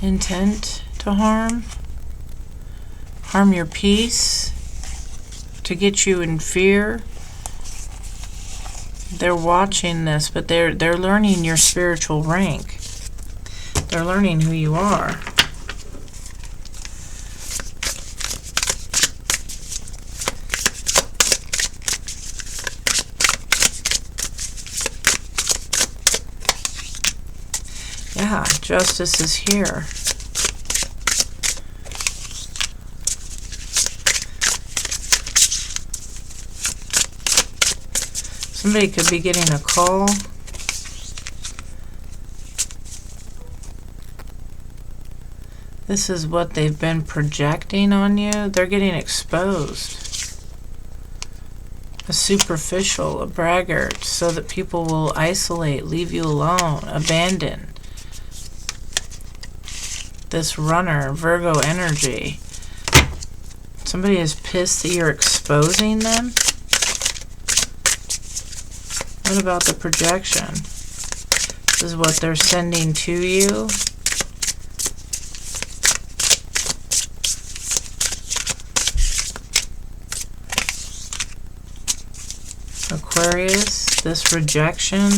intent to harm your peace, to get you in fear. They're watching this, but they're learning your spiritual rank. They're learning who you are. Yeah, justice is here. Somebody could be getting a call. This is what they've been projecting on you. They're getting exposed. A superficial, a braggart, so that people will isolate, leave you alone, abandon. This runner, Virgo energy. Somebody is pissed that you're exposing them. What about the projection? This is what they're sending to you. Aquarius, this rejection.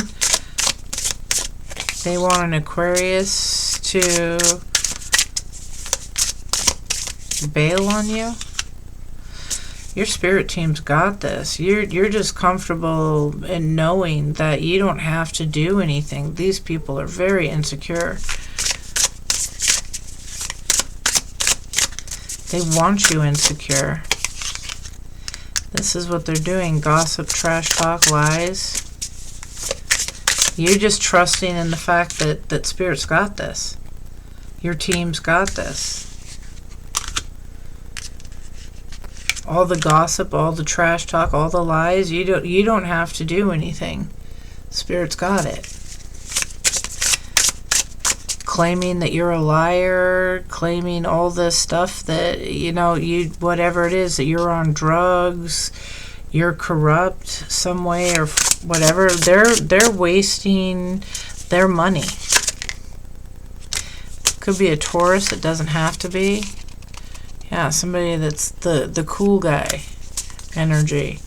They want an Aquarius to bail on you. Your spirit team's got this. You're just comfortable in knowing that you don't have to do anything. These people are very insecure. They want you insecure. This is what they're doing. Gossip, trash talk, lies. You're just trusting in the fact that Spirit's got this. Your team's got this. All the gossip, all the trash talk, all the lies, you don't have to do anything. Spirit's got it. Claiming that you're a liar, claiming all this stuff that, whatever it is, that you're on drugs, you're corrupt some way or whatever, they're wasting their money. Could be a Taurus. It doesn't have to be. Yeah, somebody that's the cool guy energy.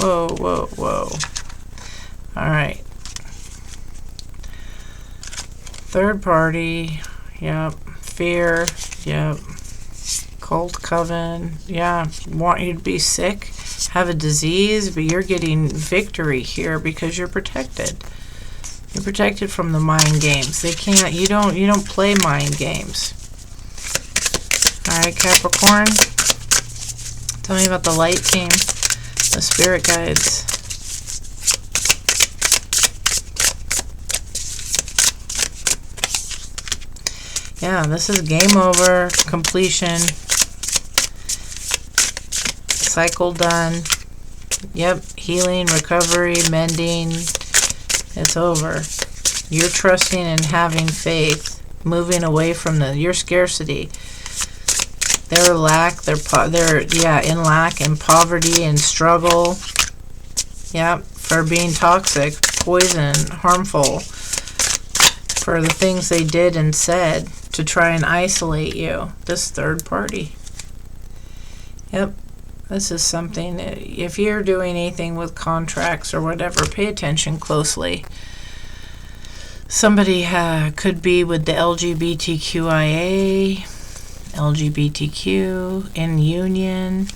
Whoa, whoa, whoa. All right. Third party. Yep. Fear. Yep. Cold coven. Yeah. Want you to be sick. Have a disease, but you're getting victory here because you're protected. You're protected from the mind games. They can't. You don't play mind games. All right, Capricorn. Tell me about the light team. The spirit guides. Yeah, this is game over, completion, cycle done. Yep, healing, recovery, mending. It's over. You're trusting and having faith, moving away from your scarcity. Their lack, they're in lack and poverty and struggle. Yep, for being toxic, poison, harmful, for the things they did and said to try and isolate you. This third party. Yep, this is something. If you're doing anything with contracts or whatever, pay attention closely. Somebody could be with the LGBTQIA. LGBTQ in union.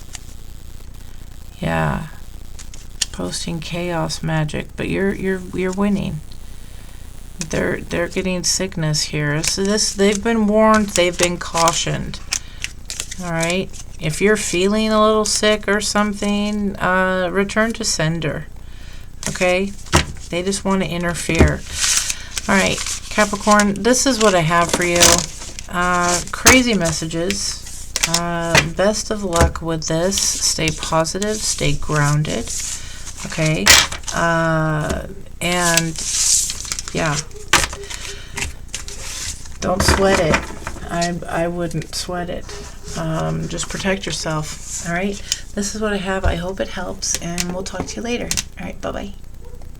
Yeah, posting chaos magic, but you're winning. They're getting sickness here. So they've been warned, they've been cautioned. All right, if you're feeling a little sick or something, return to sender. Okay, they just want to interfere. All right, Capricorn, this is what I have for you. Crazy messages. Best of luck with this. Stay positive, stay grounded. Okay. And yeah, don't sweat it. I wouldn't sweat it. Just protect yourself. All right. This is what I have. I hope it helps, and we'll talk to you later. All right. Bye-bye.